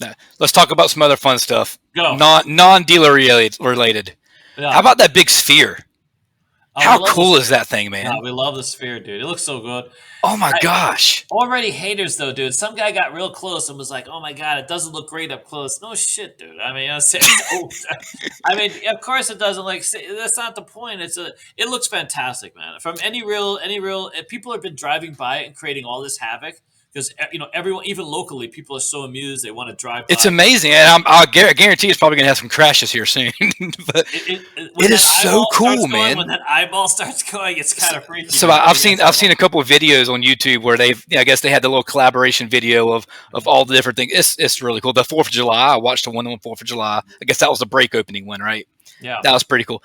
Now, let's talk about some other fun stuff. Go. Non dealer related. How Yeah. about that big sphere? Oh, we How love the cool is sphere. that thing, No, man? we love the sphere, dude. It looks so good. Oh my I, gosh. Already haters though, dude. Some guy got real close and was like, "Oh my god, it doesn't look great up close." No shit, dude. I mean, no. I mean, of course it doesn't. That's not the point. It looks fantastic, man. From any real, people have been driving by it and creating all this havoc because everyone, even locally, people are so amused. They want to drive It's by. amazing, and I guarantee it's probably going to have some crashes here soon. But When it that is so eyeball starts cool, going, when man. that eyeball starts going, it's kind of freaky, So man. I've Yeah, I've seen a couple of videos on YouTube where I guess they had the little collaboration video of all the different things. It's really cool. The Fourth of July, I watched the one on Fourth of July. I guess that was the break opening one, right? yeah. That was pretty cool.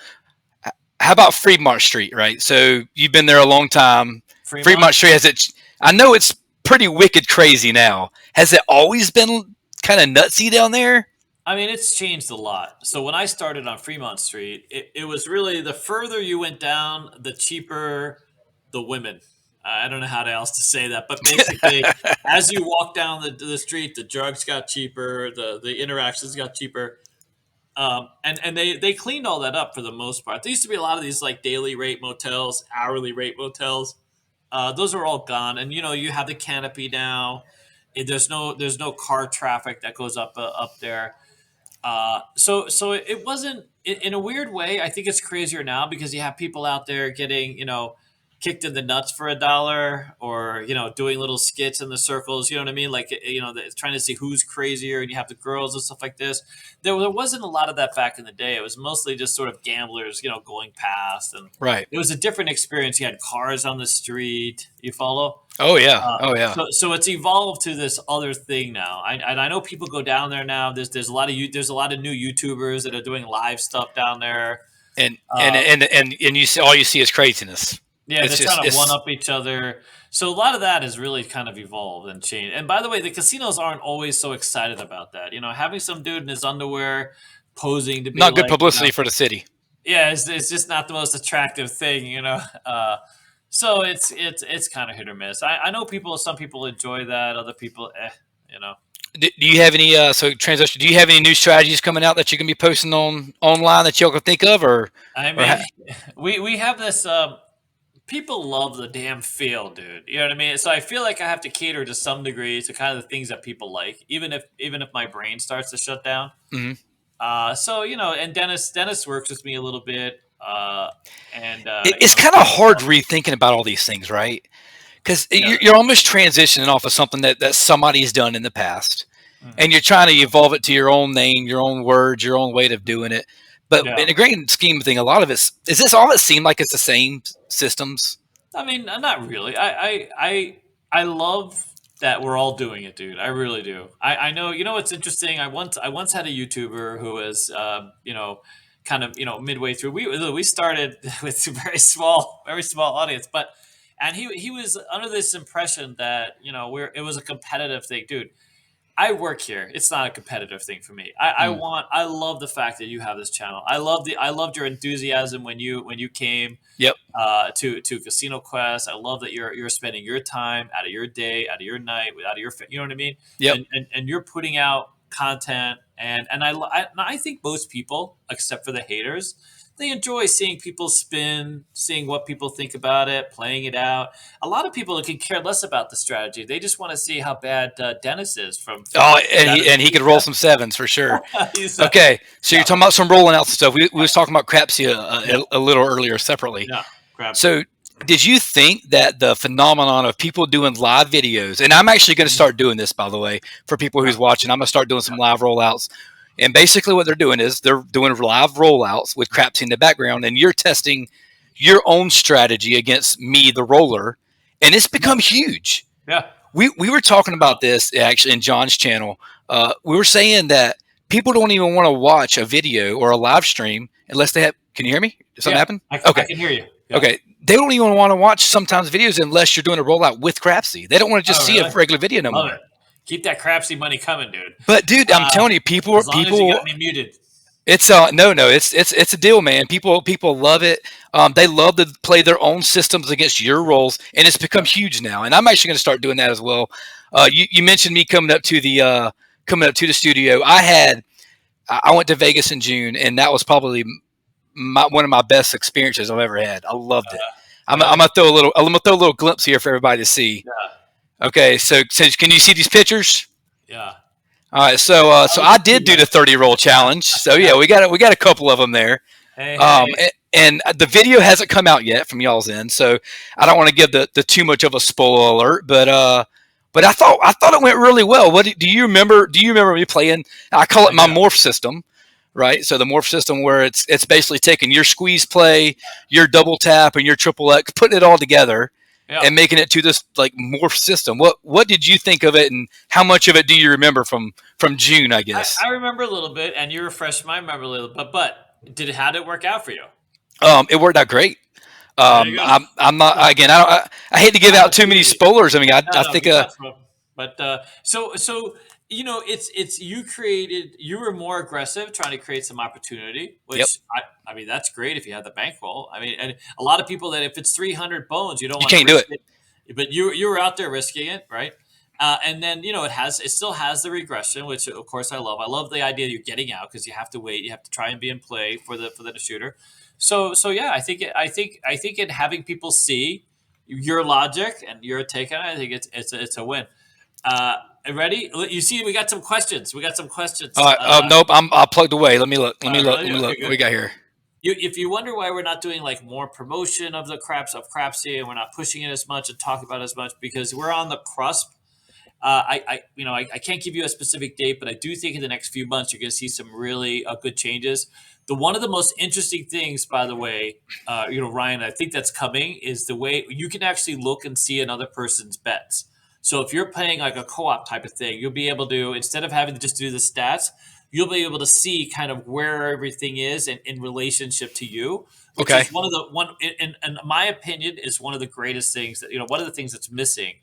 how about Fremont Street? Right. So you've been there a long time. Fremont. Fremont Street has it. I know it's pretty wicked crazy now. Has it always been kind of nutsy down there? I mean, it's changed a lot. So when I started on Fremont Street, it was really the further you went down, the cheaper the women. I don't know how else to say that, but basically, as you walk down the street, the drugs got cheaper, the interactions got cheaper, and they cleaned all that up for the most part. There used to be a lot of these like daily rate motels, hourly rate motels. Those are all gone, and you have the canopy now. There's no car traffic that goes up there. So it wasn't in a weird way. I think it's crazier now because you have people out there getting kicked in the nuts for $1, or doing little skits in the circles. You know what I mean? Like trying to see who's crazier, and you have the girls and stuff like this. There wasn't a lot of that back in the day. It was mostly just sort of gamblers, going past, and Right. it was a different experience. You had cars on the street. You follow? Oh yeah. Oh yeah. So it's evolved to this other thing now. And I know people go down there now. There's a lot of there's a lot of new YouTubers that are doing live stuff down there. And you see all you see is craziness. Yeah, It's they're just trying to one it's up each other. So a lot of that has really kind of evolved and changed. And by the way, the casinos aren't always so excited about that. Having some dude in his underwear posing to be not good like, publicity for the city. yeah, it's just not the most attractive thing. So it's kind of hit or miss. I know some people enjoy that, other people, you know. Do you have any so transition? Do you have any new strategies coming out that you can be posting on online that y'all can think of, I or mean, we have this. People love the damn feel, dude. You know what I mean? So I feel like I have to cater to some degree to kind of the things that people like, even if my brain starts to shut down. Mhm. So and Dennis works with me a little bit, and It's kind of hard rethinking about all these things, right? Because yeah, you're almost transitioning off of something that somebody's done in the past, mhm, and you're trying to evolve it to your own name, your own words, your own way of doing it. But yeah. in the grand scheme of thing, a lot of it's is this all it seemed like it's the same systems? I mean, not really. I love that we're all doing it, dude. I really do. I know. You know what's interesting? I once had a YouTuber who was kind of midway through. We started with a very small audience, but and he was under this impression that it was a competitive thing, dude. I work here. It's not a competitive thing for me. Mm. I love the fact that you have this channel. I loved your enthusiasm when you came Yep. to Casino Quest. I love that you're spending your time out of your day, out of your night, out of you know what I mean? Yep. And you're putting out content, and I think most people, except for the haters, they enjoy seeing people spin, seeing what people think about it, playing it out. A lot of people can care less about the strategy. They just want to see how bad Dennis is from Oh, and he could roll yeah. some sevens for sure. He's Okay, so you're yeah, talking about some rolling out stuff. We was talking about Crapsy yeah, a little earlier separately. yeah. Grab it. So did you think that the phenomenon of people doing live videos, and I'm actually going to Mhm. start doing this, by the way, for people Yeah, who's watching, I'm going to start doing yeah, some live rollouts. And basically what they're doing is they're doing live rollouts with Crapsy in the background, and you're testing your own strategy against me, the roller, and it's yeah, become huge. yeah. We were talking Uh, about this actually in John's channel. We were saying that people don't even want to watch a video or a live stream unless they have. Can you hear me? Did something yeah. happen? I Okay, can hear you. Yeah. okay. They don't even want to watch sometimes videos unless you're doing a rollout with Crapsy. They don't want to just Oh, see a really? regular video no Love more. it. Keep that crapsy money coming, dude. But dude, I'm Uh, telling you, as long as you got me muted. it's no, it's a deal, man. People love it. They love to play their own systems against your roles, and it's become Yeah. huge now. And I'm actually going to start doing that as well. You mentioned me coming up to the studio. I went to Vegas in June, and that was probably one of my best experiences I've ever had. I loved it. Really? I'm gonna throw a little glimpse here for everybody to see. Yeah. Okay, so can you see these pictures? Yeah. All right, I so was I just did do like, the 30 roll challenge. So yeah, we got a couple of them there. hey, Um, hey. and the video hasn't come out yet from y'all's end, so I don't want to give the too much of a spoiler alert. But I thought it went really well. What do you remember? Do you remember me playing? I call it I my do. morph system, right? So the morph system where it's basically taking your squeeze play, your double tap, and your triple X, putting it all together Yeah. and making it to this like morph system. What did you think of it, and how much of it do you remember from June? I I, guess. I remember a little bit, and you refreshed my memory a little bit. But how did it work out for you? It worked out great. There you go. I'm not No, again. I hate to give I out too many appreciate it. spoilers. I mean, No, I no, think be tough, bro. But so it's you created. You were more aggressive, trying to create some opportunity, yep. which I mean that's great if you have the bankroll. I mean, and a lot of people that if it's 300 bones, you don't You want to can't do risk it. it, but you were out there risking it, right? And then it still has the regression, which of course I love. I love the idea you're getting out because you have to wait, you have to try and be in play for the shooter. So yeah, I think in having people see your logic and your take on it, I think it's a win. Uh, ready? You see, we got some questions. We got some All questions. right. Nope. I'm plugged away. Let me look. Let me look. Let Really? me Okay, look. What good. we got here? If you wonder why we're not doing like more promotion of the craps of Crapsy and we're not pushing it as much and talking about it as much because we're on the crusp. I can't give you a specific date, but I do think in the next few months you're going to see some really good changes. The one of the most interesting things, by the way, Ryan, I think that's coming is the way you can actually look and see another person's bets. So if you're playing like a co-op type of thing, you'll be able to instead of having to just do the stats, you'll be able to see kind of where everything is in relationship to you, which Okay. is one in my opinion is one of the greatest things that one of the things that's missing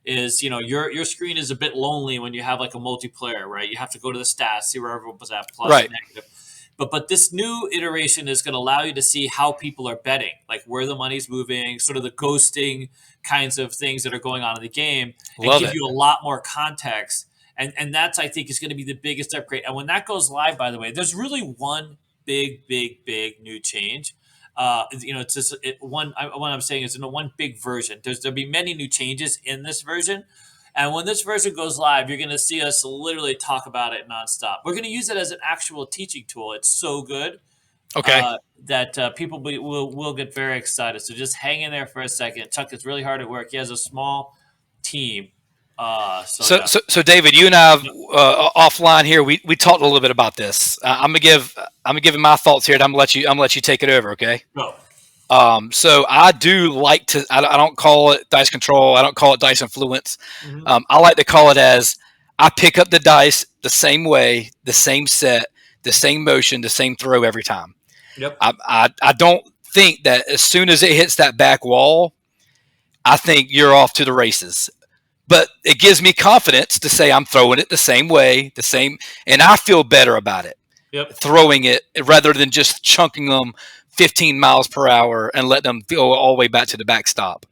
is your screen is a bit lonely when you have like a multiplayer, right? You have to go to the stats, see where everyone was at, plus Right. negative. But this new iteration is going to allow you to see how people are betting, like where the money's moving, sort of the ghosting kinds of things that are going on in the game, and Love give it. you a lot more context. And that's I think is going to be the biggest upgrade. And when that goes live, by the way, there's really one big new change. It's just what I'm saying is in one big version. There'll be many new changes in this version, and when this version goes live, you're going to see us literally talk about it nonstop. We're going to use it as an actual teaching tool. It's so good Okay. that people will get very excited. So just hang in there for a second. Chuck is really hard at work. He has a small team. So So, yeah. so David, you and I have Yep. offline here. We talked a little bit about this. I'm gonna give you my thoughts here. And I'm gonna let you take it over. Okay. Go. So I do like to. I don't call it dice control. I don't call it dice influence. Hmm. I like to call it as I pick up the dice the same way, the same set, the same motion, the same throw every time. Yep. I don't think that as soon as it hits that back wall, I think you're off to the races. But it gives me confidence to say I'm throwing it the same way, the same, and I feel better about it Yep. throwing it rather than just chunking them 15 miles per hour and let them go all the way back to the backstop.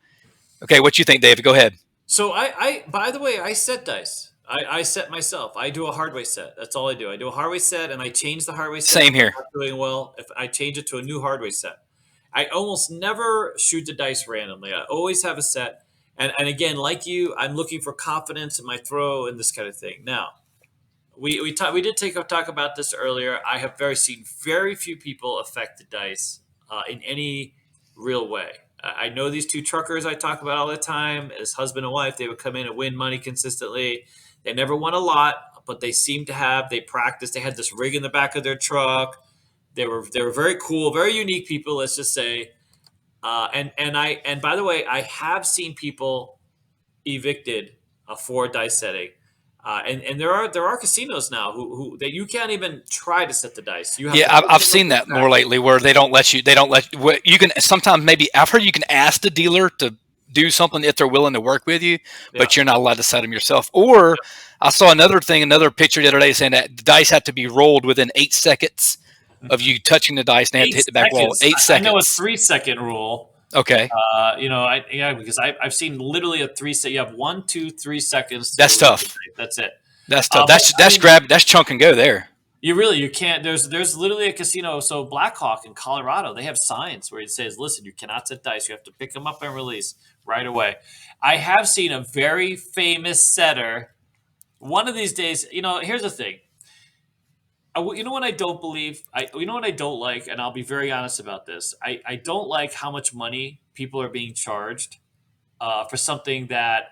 Okay, what you think, David? Go ahead. So I by the way, I set dice. I set myself. I do a hardway set. That's all I do. I do a hardway set and I change the hardway set if Same I'm here. not doing well. If I change it to a new hardway set. I almost never shoot the dice randomly. I always have a set. And again, like you, I'm looking for confidence in my throw and this kind of thing. Now, we did take a talk about this earlier. I have seen very few people affect the dice in any real way. I know these two truckers I talk about all the time as husband and wife. They would come in and win money consistently. They never won a lot, but they seem to have. They practiced. They had this rig in the back of their truck. They were very cool, very unique people. Let's just say. And by the way, I have seen people evicted for dice setting. And there are casinos now who that you can't even try to set the dice. You have Yeah, to I've open up seen the that track. more lately where they don't let you. They don't let you can sometimes maybe I've heard you can ask the dealer to do something if they're willing to work with you, Yeah. but you're not allowed to set them yourself. Or I saw another picture the other day saying that the dice have to be rolled within 8 seconds of you touching the dice. And they have to Eight hit the back wall. seconds. Eight I know a seconds. 3 second rule. Okay, Because I've seen literally a 3 second. You have 1, 2, 3 seconds to that's release the tough. dice. That's it. That's tough. But I That's mean, grab. That's chunk and go there. you can't. There's literally a casino. So Blackhawk in Colorado, they have signs where it says, "Listen, you cannot set dice. You have to pick them up and release right away." I have seen a very famous setter. One of these days, here's the thing. You know what I don't believe? You know what I don't like, and I'll be very honest about this. I don't like how much money people are being charged for something that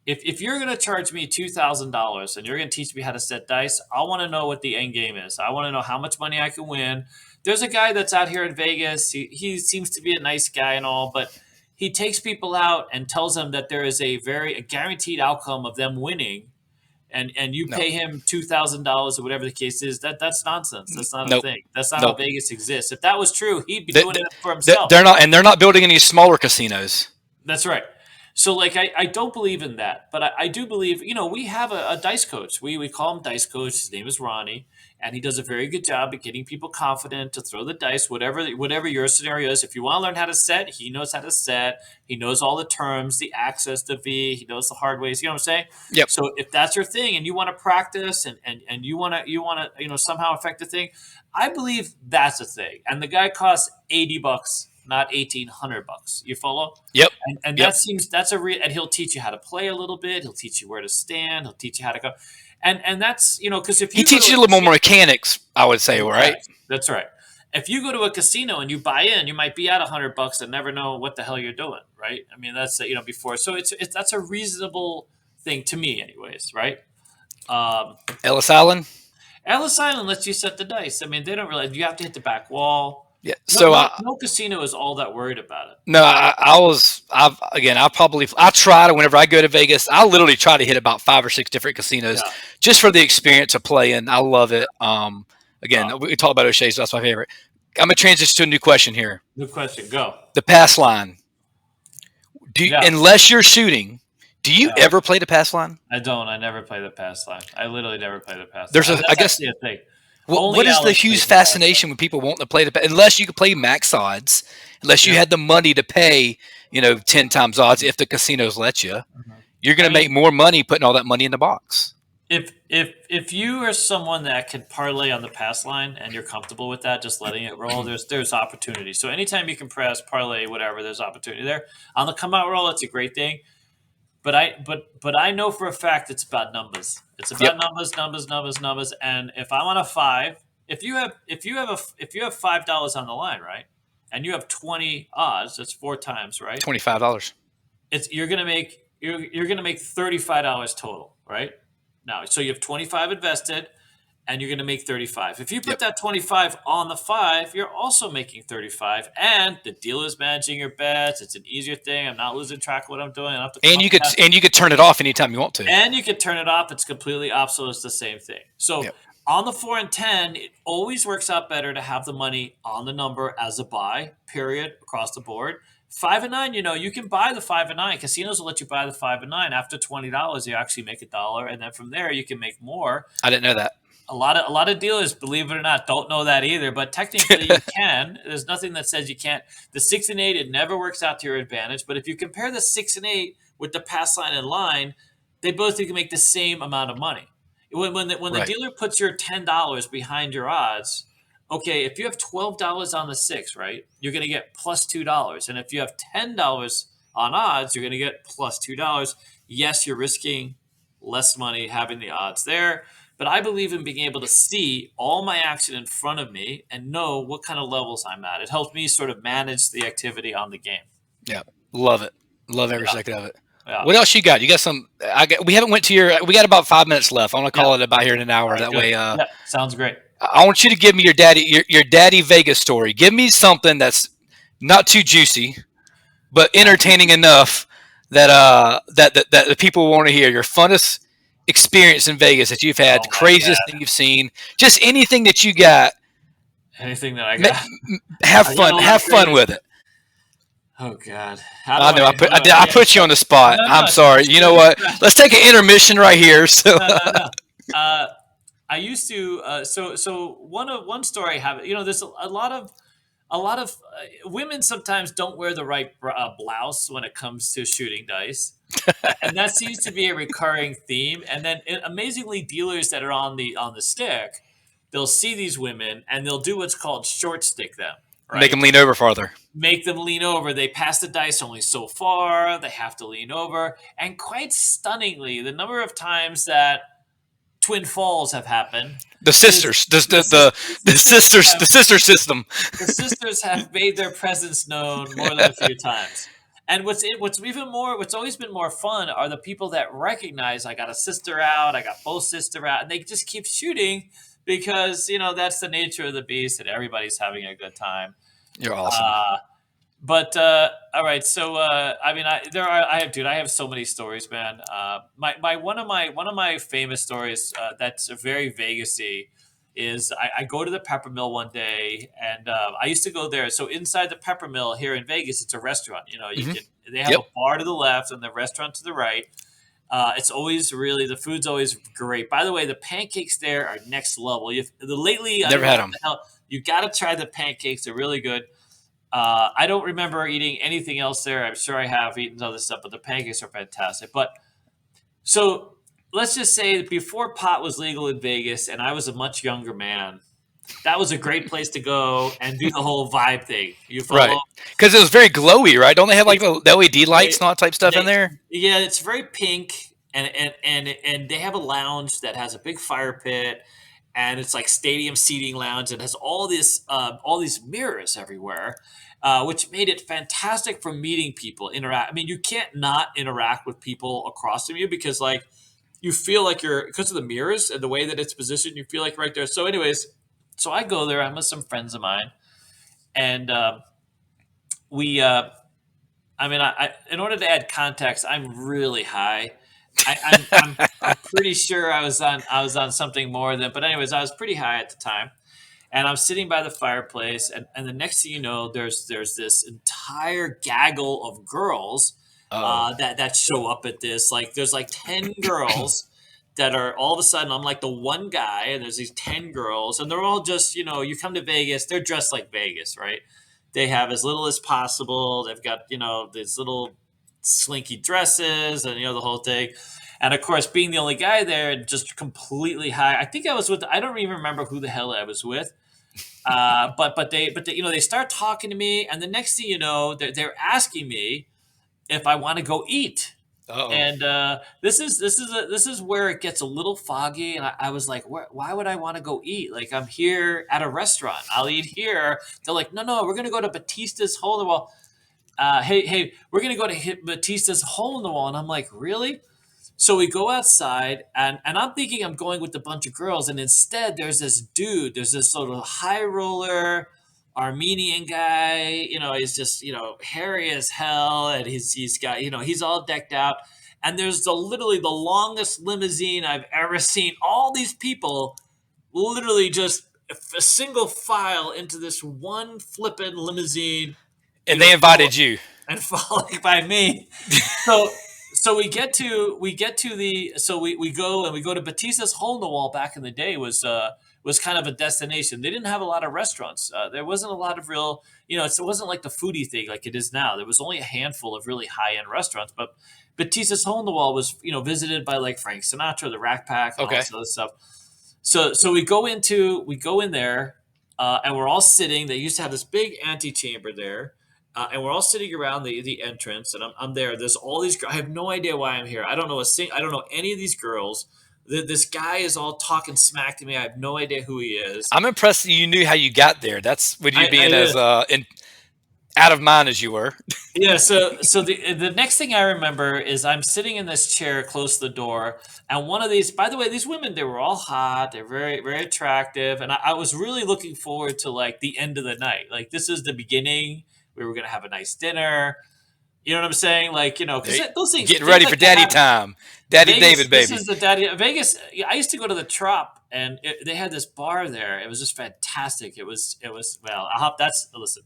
if you're going to charge me $2,000 and you're going to teach me how to set dice, I want to know what the end game is. I want to know how much money I can win. There's a guy that's out here in Vegas. He seems to be a nice guy and all, but he takes people out and tells them that there is a guaranteed outcome of them winning and you No, pay him $2,000 or whatever the case is, that's nonsense. That's not a nope, thing. That's not how nope. Vegas exists. If that was true, he'd be They, doing it for they, himself. they're not, and they're not building any smaller casinos. That's right. So, like, I don't believe in that, but I do believe, we have a dice coach. We call him Dice Coach. His name is Ronnie, and he does a very good job at getting people confident to throw the dice, whatever your scenario is. If you want to learn how to set, he knows how to set. He knows all the terms, the access, the V. He knows the hard ways. You know what I'm saying? Yep. So, if that's your thing, and you want to practice, and you want to somehow affect the thing, I believe that's a thing. And the guy costs $80, not $1,800. You follow? Yep. And Yep. that seems that's a real, and he'll teach you how to play a little bit. He'll teach you where to stand. He'll teach you how to go, and that's because if He you go teaches to you a a little more casino, mechanics, I would say, right? correct, that's right. If you go to a casino and you buy in, you might be at $100 and never know what the hell you're doing, right? I mean, that's before, so it's that's a reasonable thing to me, anyways, right? Um, Ellis Island. Ellis Island lets you set the dice. I mean, they don't realize you have to hit the back wall. Yeah. No, So no, no casino is all that worried about it. no, I try to, whenever I go to Vegas, I literally try to hit about 5 or 6 different casinos Yeah. just for the experience of playing. I love it. Again, Uh, we talked about O'Shea, so that's my favorite. I'm gonna transition to a new question here. Good question. Go. The pass line. Yeah. Unless you're shooting, do you Yeah. ever play the pass line? I don't. I never play the pass line. I literally never play the pass line. There's a, I That's guess, actually a thing. what Only is the Alex huge plays the pass line. fascination when people want to play unless you could play max odds, unless you Yeah. had the money to pay, 10 times odds if the casinos let you, Mhm. you're I going to make mean, more money putting all that money in the box. if you are someone that can parlay on the pass line and you're comfortable with that, just letting it roll, there's opportunity. So anytime you can press parlay, whatever, there's opportunity there. On the come out roll, it's a great thing. But I know for a fact it's about numbers. It's Yep. about numbers. And if I'm on a five, if you have $5 on the line, right, and you have 20 odds, that's 4 times, right? $25. It's you're gonna make $35 total, right? Now, so you have 25 invested, and you're gonna make 35. If you put Yep. that 25 on the five, you're also making 35, and the dealer's managing your bets. It's an easier thing. I'm not losing track of what I'm doing. I don't have to come And up you with could that. and you could turn it off anytime you want to. And you can turn it off. It's completely optional. It's the same thing. So Yep. on the 4 and 10, it always works out better to have the money on the number as a buy, period, across the board. 5 and 9, you can buy the 5 and 9. Casinos will let you buy the 5 and 9. After $20, you actually make $1, and then from there you can make more. I didn't know that. A lot of dealers, believe it or not, don't know that either. But technically, you can. There's nothing that says you can't. The 6 and 8, it never works out to your advantage. But if you compare the 6 and 8 with the pass line and line, they both can make the same amount of money. When the Right. dealer puts your $10 behind your odds, okay, if you have $12 on the six, right, you're going to get plus $2, and if you have $10 on odds, you're going to get plus $2. Yes, you're risking less money having the odds there, but I believe in being able to see all my action in front of me and know what kind of levels I'm at. It helps me sort of manage the activity on the game. Yeah. Love it. Love every Yeah, second of it. yeah, What else you got? You got some? We haven't went to your. We got about 5 minutes left. I want to yeah. call it about here in an All hour. right, That good. way, Yeah, sounds great. I want you to give me your daddy Vegas story. Give me something that's not too juicy, but entertaining enough that the people want to hear. Your funnest experience in Vegas that you've had, Oh the my craziest God. thing you've seen, just anything that you got. Anything that I Ma- got, Have I got a fun. lot Have of fun crazy. with it. Oh God, how I do know. I? How do I? I Yeah, put you on the spot. no, no, I'm sorry. it's You good. know what? Let's take an intermission right here. So No. Uh, I used to. So one story I have. There's a lot of women sometimes don't wear the right blouse when it comes to shooting dice, and that seems to be a recurring theme. And then amazingly, dealers that are on the stick, they'll see these women and they'll do what's called short stick them, make right? them lean over farther. Make them lean over. They pass the dice only so far. They have to lean over. And quite stunningly, the number of times that twin falls have happened The is sisters, the the, the sis- the, the the sisters sisters, have the sister system. made their presence known more than a few times. And what's always been more fun are the people that recognize I got a sister out, I got both sister out, and they just keep shooting because that's the nature of the beast, and everybody's having a good time. You're awesome. Uh, But all right, so I mean, I have so many stories, man. My one of my famous stories that's very Vegasy is I go to the Pepper Mill one day, and I used to go there. So inside the Pepper Mill here in Vegas, it's a restaurant. You know, you Hmm. can they have Yep. a bar to the left and the restaurant to the right. It's always really the food's always great. By the way, the pancakes there are next level. Lately, I don't Never know had what them. the hell. You got to try the pancakes; they're really good. I don't remember eating anything else there. I'm sure I have eaten other stuff, but the pancakes are fantastic. But so let's just say that before pot was legal in Vegas, and I was a much younger man, that was a great place to go and do the whole vibe thing. You Right. follow? Because it was very glowy, right? Don't they have like It's the LED lights they, and all that type stuff in they there? yeah, it's very pink, and they have a lounge that has a big fire pit, and it's like stadium seating lounge. It has all these mirrors everywhere, which made it fantastic for meeting people. Interact. I mean, you can't not interact with people across from you because like you feel like you're because of the mirrors and the way that it's positioned. You feel like you're right there. So, anyways, so I go there. I'm with some friends of mine, and we. I mean, in order to add context, I'm really high. I'm pretty sure I was on something more than. But anyways, I was pretty high at the time, and I'm sitting by the fireplace, and the next thing you know, there's this entire gaggle of girls Oh. that show up at this. Like there's like 10 girls that are all of a sudden I'm like the one guy, and there's these 10 girls, and they're all just you come to Vegas, they're dressed like Vegas, right? They have as little as possible. They've got these little slinky dresses, and the whole thing. And of course, being the only guy there, just completely high. I think I was with. I don't even remember who the hell I was with. But they they start talking to me, and the next thing you know, they're asking me if I want to go eat. Oh. And this is where it gets a little foggy, and I was like, why would I want to go eat? Like I'm here at a restaurant, I'll eat here. They're like, no, we're gonna go to Batista's hole in the wall. Hey, we're gonna go to Batista's hole in the wall, and I'm like, really? So we go outside, and I'm thinking I'm going with a bunch of girls, and instead there's this dude, there's this sort of high roller Armenian guy. He's just hairy as hell, and he's got he's all decked out, and there's literally the longest limousine I've ever seen. All these people literally just a single file into this one flippin' limousine, And they follow invited you. and followed by me. So we get to the so we go and we go to Batista's hole in the wall. Back in the day was kind of a destination. They didn't have a lot of restaurants. There wasn't a lot of real it wasn't like the foodie thing like it is now. There was only a handful of really high end restaurants, but Batista's hole in the wall was visited by like Frank Sinatra, the Rack Pack, and all Okay. this other stuff. So we go in there, and we're all sitting. They used to have this big antechamber there, and we're all sitting around the entrance. And I'm there. There's all these. I have no idea why I'm here. I don't know I don't know any of these girls. This guy is all talking smack to me. I have no idea who he is. I'm impressed that you knew how you got there. That's with you being I as out of mind as you were. Yeah, so the next thing I remember is I'm sitting in this chair close to the door, and one of these, by the way, these women, they were all hot, they're very very attractive, and I was really looking forward to like the end of the night. Like this is the beginning. We were gonna have a nice dinner. You know what I'm saying? Like because Hey, those getting things ready like for that daddy happen. time. Daddy Vegas, David, this baby. is the daddy Vegas. Yeah, I used to go to the Trop, and they had this bar there. It was just fantastic. It was well. That's listen.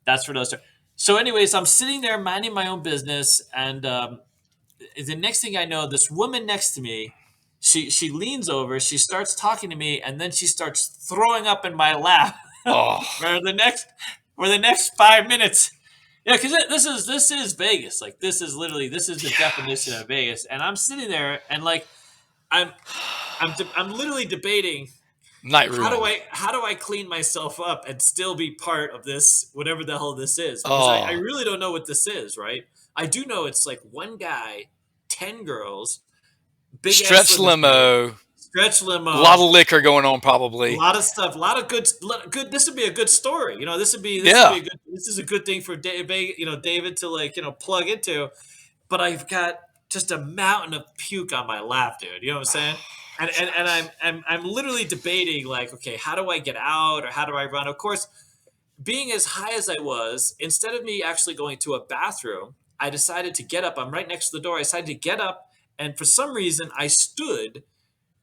That's for those. So, anyways, I'm sitting there minding my own business, and the next thing I know, this woman next to me, she leans over, she starts talking to me, and then she starts throwing up in my lap Oh. for the next 5 minutes. Yeah, because this is Vegas. Like this is the definition Gosh. of Vegas, and I'm sitting there, and like I'm I'm literally debating Night ruined. how do I clean myself up and still be part of this whatever the hell this is, because I Oh. really don't know what this is, right? I do know it's like one guy, 10 girls, big ass Stretch limousine, limo. stretch A lot limo, of liquor going on, a probably. lot of stuff, a lot of good. This would be a good story, this would be Yeah. a good, this is a good thing for David to like plug into. But I've got just a mountain of puke on my lap, dude. You know what I'm saying? And I'm literally debating like, okay, how do I get out or how do I run? Of course, being as high as I was, instead of me actually going to a bathroom, I decided to get up. I'm right next to the door. I decided to get up, and for some reason, I stood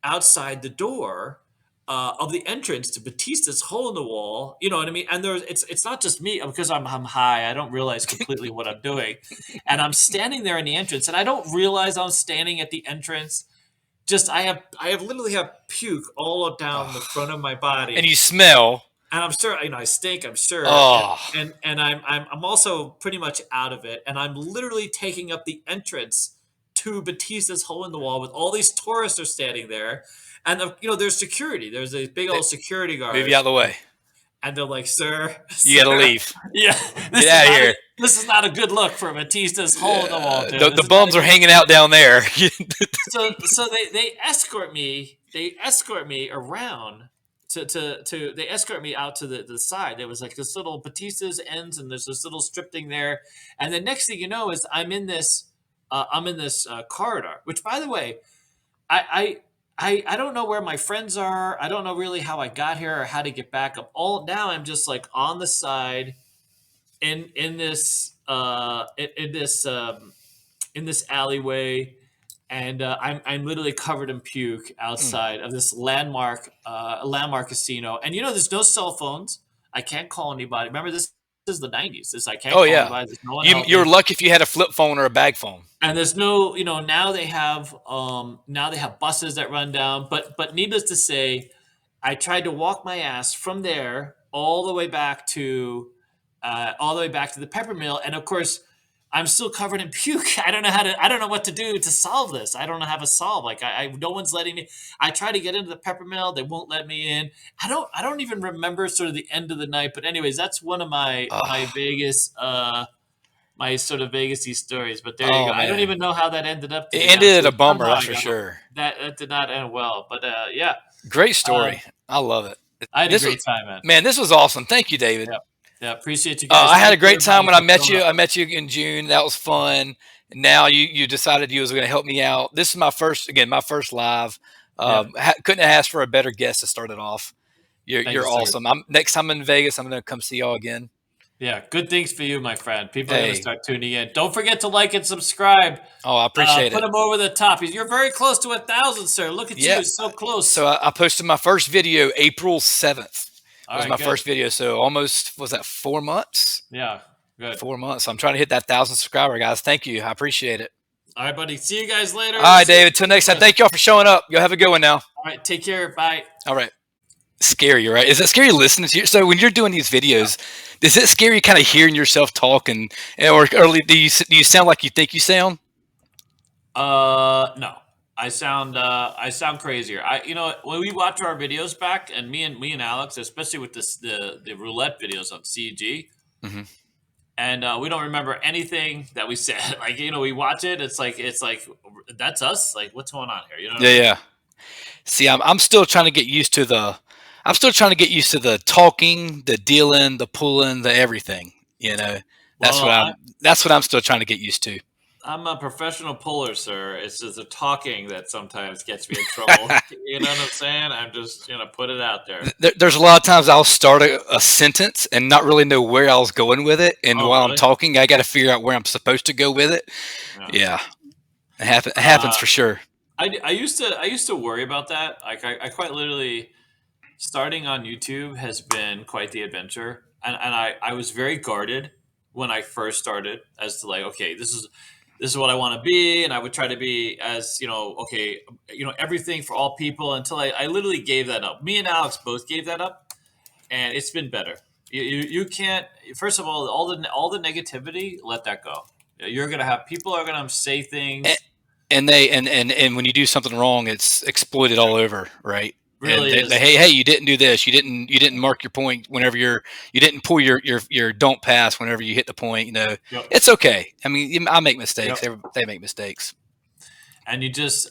outside the door of the entrance to Batista's hole in the wall. You know what I mean? And there's it's not just me because I'm high. I don't realize completely what I'm doing, and I'm standing there in the entrance, and I don't realize I'm standing at the entrance. Just I have literally have puke all down the front of my And body, you smell. and I'm sure I stink. I'm sure, Oh, and I'm also pretty much out of it, and I'm literally taking up the entrance to Batista's hole in the wall with all these tourists are standing there, and there's security. There's a big old security move you out guards, of the way. and they're like, "Sir, You got to sir, leave. yeah, Get out of here. this is not a good look for Batista's hole in the wall, dude. The This is not a bums are good." hanging out down there. So they escort me. They escort me around they escort me out to the side. There was like this little Batista's ends, and there's this little strip thing there. And the next thing you know is I'm in this corridor. Which, by the way, I don't know where my friends are. I don't know really how I got here or how to get back up. All now I'm just like on the side in this in this alleyway, and I'm literally covered in puke Mm. outside of this landmark casino. And there's no cell phones. I can't call anybody. Remember, this is the '90s. This I can't Oh call yeah, anybody. There's no one you're helping. lucky if you had a flip phone or a bag phone. And there's no, now they have buses that run down. But needless to say, I tried to walk my ass from there all the way back to the pepper mill, and of course, I'm still covered in puke. I don't know what to do to solve this. I don't know how to solve. Like no one's letting me. I try to get into the pepper mill, they won't let me in. I don't even remember sort of the end of the night. But anyways, that's one of my Oh, Vegas my sort of Vegasy stories. But there you go. oh I don't man, even know how that ended up, to it be ended honest at a with you. bummer. Somehow That's I for got home. sure. That did not end well. But yeah, Great uh, story. I love it. I had a This was great time, man. Man. This was awesome. Thank you, David. Yeah, yeah. Appreciate you guys. I had a Thank you, great time everybody, when I for met showing you. up. I met you in June. That was fun. And now you decided you was going to help me out. This is my first live. Yeah. Couldn't have asked for a better guest to start it off. Thank you, You're sir. awesome. Next time I'm in Vegas, I'm going to come see y'all again. Yeah, good things for you, my friend. People are going to Hey, start tuning in. Don't forget to like and subscribe. oh, I appreciate Put it. them over the top. You're very close to 1,000, sir. Look at Yeah. you, so So close. I posted my first video April 7th. All Was right, my good. first video. So almost was that 4 months? Yeah, good. 4 months. So I'm trying to hit that 1,000 subscriber, guys. Thank you. I appreciate it. All right, buddy. See you guys later. All right, See you David. Till next time. later. Thank y'all for showing up. Y'all have a good one now. All right, take care. Bye. All right. Scary, right? Is it scary listening to you? So when you're doing these videos, is it scary kind of hearing yourself talk or do you sound like you think you sound? No. I sound crazier. When we watch our videos back, and me and Alex, especially with the roulette videos on CG, Hmm. and we don't remember anything that we said. Like, we watch it. It's like that's us. Like, what's going on here? You know what I Yeah, mean? yeah. See, I'm still trying to get used to I'm still trying to get used to the talking, the dealing, the pulling, the everything. You know, that's Well, what I'm still trying to get used to. I'm a professional puller, sir. It's just the talking that sometimes gets me in trouble. You know what I'm saying? I'm just put it out there. There's a lot of times I'll start a sentence and not really know where I was going with it, and Oh, while I'm really? talking, I got to figure out where I'm supposed to go with it. Yeah. Yeah, it happens Uh, for sure. I used to worry about that. Like, I quite literally, starting on YouTube has been quite the adventure, and I was very guarded when I first started, as to, like, okay, this is what I want to be, and I would try to be as, okay, everything for all people, until I literally gave that up. Me and Alex both gave that up, and it's been better. You can't. First of all the negativity, let that go. You're gonna have people are gonna say And, things. and when you do something wrong, it's exploited all over, right? And Really is. hey, you didn't do this. You didn't mark your point whenever you didn't pull your don't pass whenever you hit the point. Yep. It's okay. I mean, I make mistakes. Yep. They make mistakes. And you just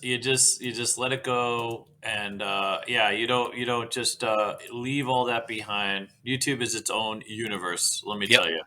let it go, and yeah, you don't just leave all that behind. YouTube is its own universe, let me Yep. tell you.